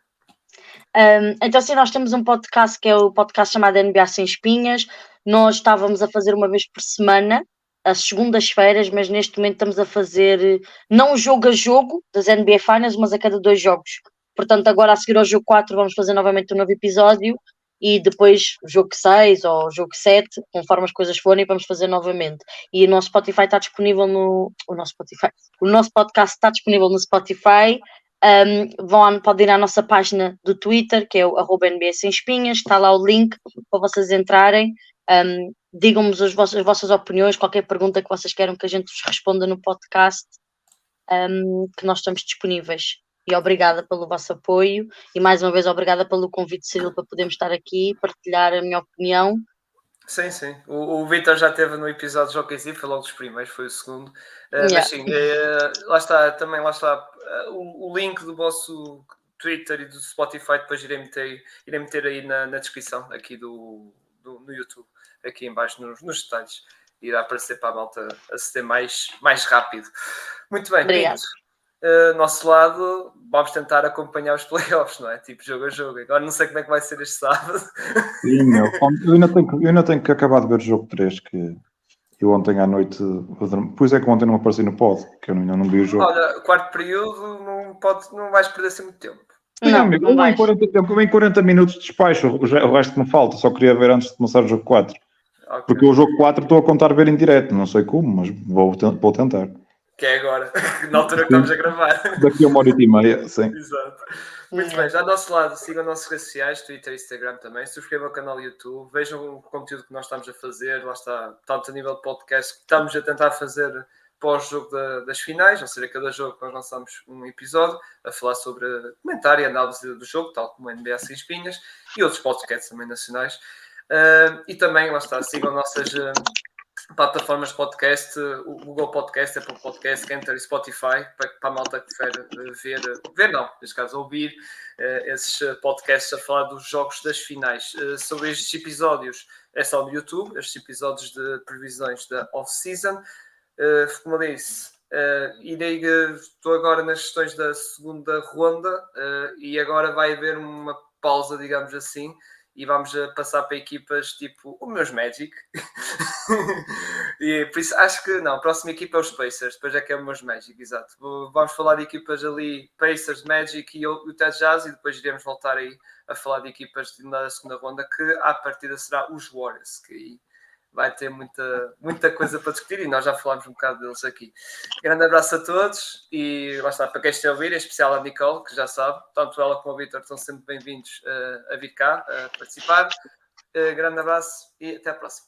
Então, sim, nós temos um podcast que é o podcast chamado NBA Sem Espinhas. Nós estávamos a fazer uma vez por semana, às segundas-feiras, mas neste momento estamos a fazer, não jogo a jogo das NBA Finals, mas a cada 2 jogos. Portanto, agora a seguir ao jogo 4 vamos fazer novamente um novo episódio. E depois o jogo 6 ou o jogo 7, conforme as coisas forem, vamos fazer novamente. E o nosso Spotify está disponível o nosso podcast está disponível no Spotify. Podem ir à nossa página do Twitter, que é o @NBA Sem Espinhas, está lá o link para vocês entrarem. Digam-nos as vossas opiniões, qualquer pergunta que vocês queiram que a gente vos responda no podcast. que nós estamos disponíveis. E obrigada pelo vosso apoio e mais uma vez obrigada pelo convite, Cirilo, para podermos estar aqui e partilhar a minha opinião. Sim, sim. O Vitor já esteve no episódio de OKC, foi logo dos primeiros, foi o segundo. Yeah. Mas sim, lá está, o link do vosso Twitter e do Spotify, depois irei meter aí na descrição aqui no YouTube, aqui em baixo nos detalhes. Irá aparecer para a malta aceder mais rápido. Muito bem, Obrigada. Pinto. Nosso lado, vamos tentar acompanhar os playoffs, não é? Tipo, jogo a jogo. Agora não sei como é que vai ser este sábado. Sim, meu. Eu ainda tenho que acabar de ver o jogo 3, que eu ontem à noite. Por isso é que ontem não apareci no pod, que eu ainda não vi o jogo. Olha, quarto período, não vais perder assim muito tempo. Sim, Não, amigo, não eu vais. em 40 minutos despacho, o resto me falta. Só queria ver antes de começar o jogo 4. Ok. Porque o jogo 4 estou a contar ver em direto, não sei como, mas vou tentar. Que é agora, na altura que estamos a gravar. Daqui a 1h30, sim. Exato. Muito bem, já do nosso lado, sigam nossos redes sociais, Twitter e Instagram também, subscrevam o canal YouTube, vejam o conteúdo que nós estamos a fazer, lá está, tanto a nível de podcast que estamos a tentar fazer pós-jogo das finais, ou seja, cada jogo nós lançamos um episódio a falar sobre comentário e análise do jogo, tal como a NBA Sem Espinhas, e outros podcasts também nacionais. E também, lá está, sigam nossas plataformas de podcast, o Google Podcast, Apple Podcast, Enter e Spotify, para a malta que prefere ver não, neste caso ouvir esses podcasts a falar dos jogos das finais. Sobre estes episódios, é só no YouTube, estes episódios de previsões da off-season. Como eu disse, estou agora nas questões da segunda ronda e agora vai haver uma pausa, digamos assim, e vamos passar para equipas tipo os meus Magic. E por isso acho que não, a próxima equipa é os Pacers, depois é que é os meus Magic, exato. Vamos falar de equipas ali, Pacers, Magic e o Utah Jazz, e depois iremos voltar aí a falar de equipas da segunda ronda, que à partida será os Warriors, que aí vai ter muita coisa para discutir e nós já falámos um bocado deles aqui. Grande abraço a todos e lá está, para quem esteja a ouvir, em especial a Nicole, que já sabe, tanto ela como o Vitor estão sempre bem-vindos a vir cá, a participar. Grande abraço e até à próxima.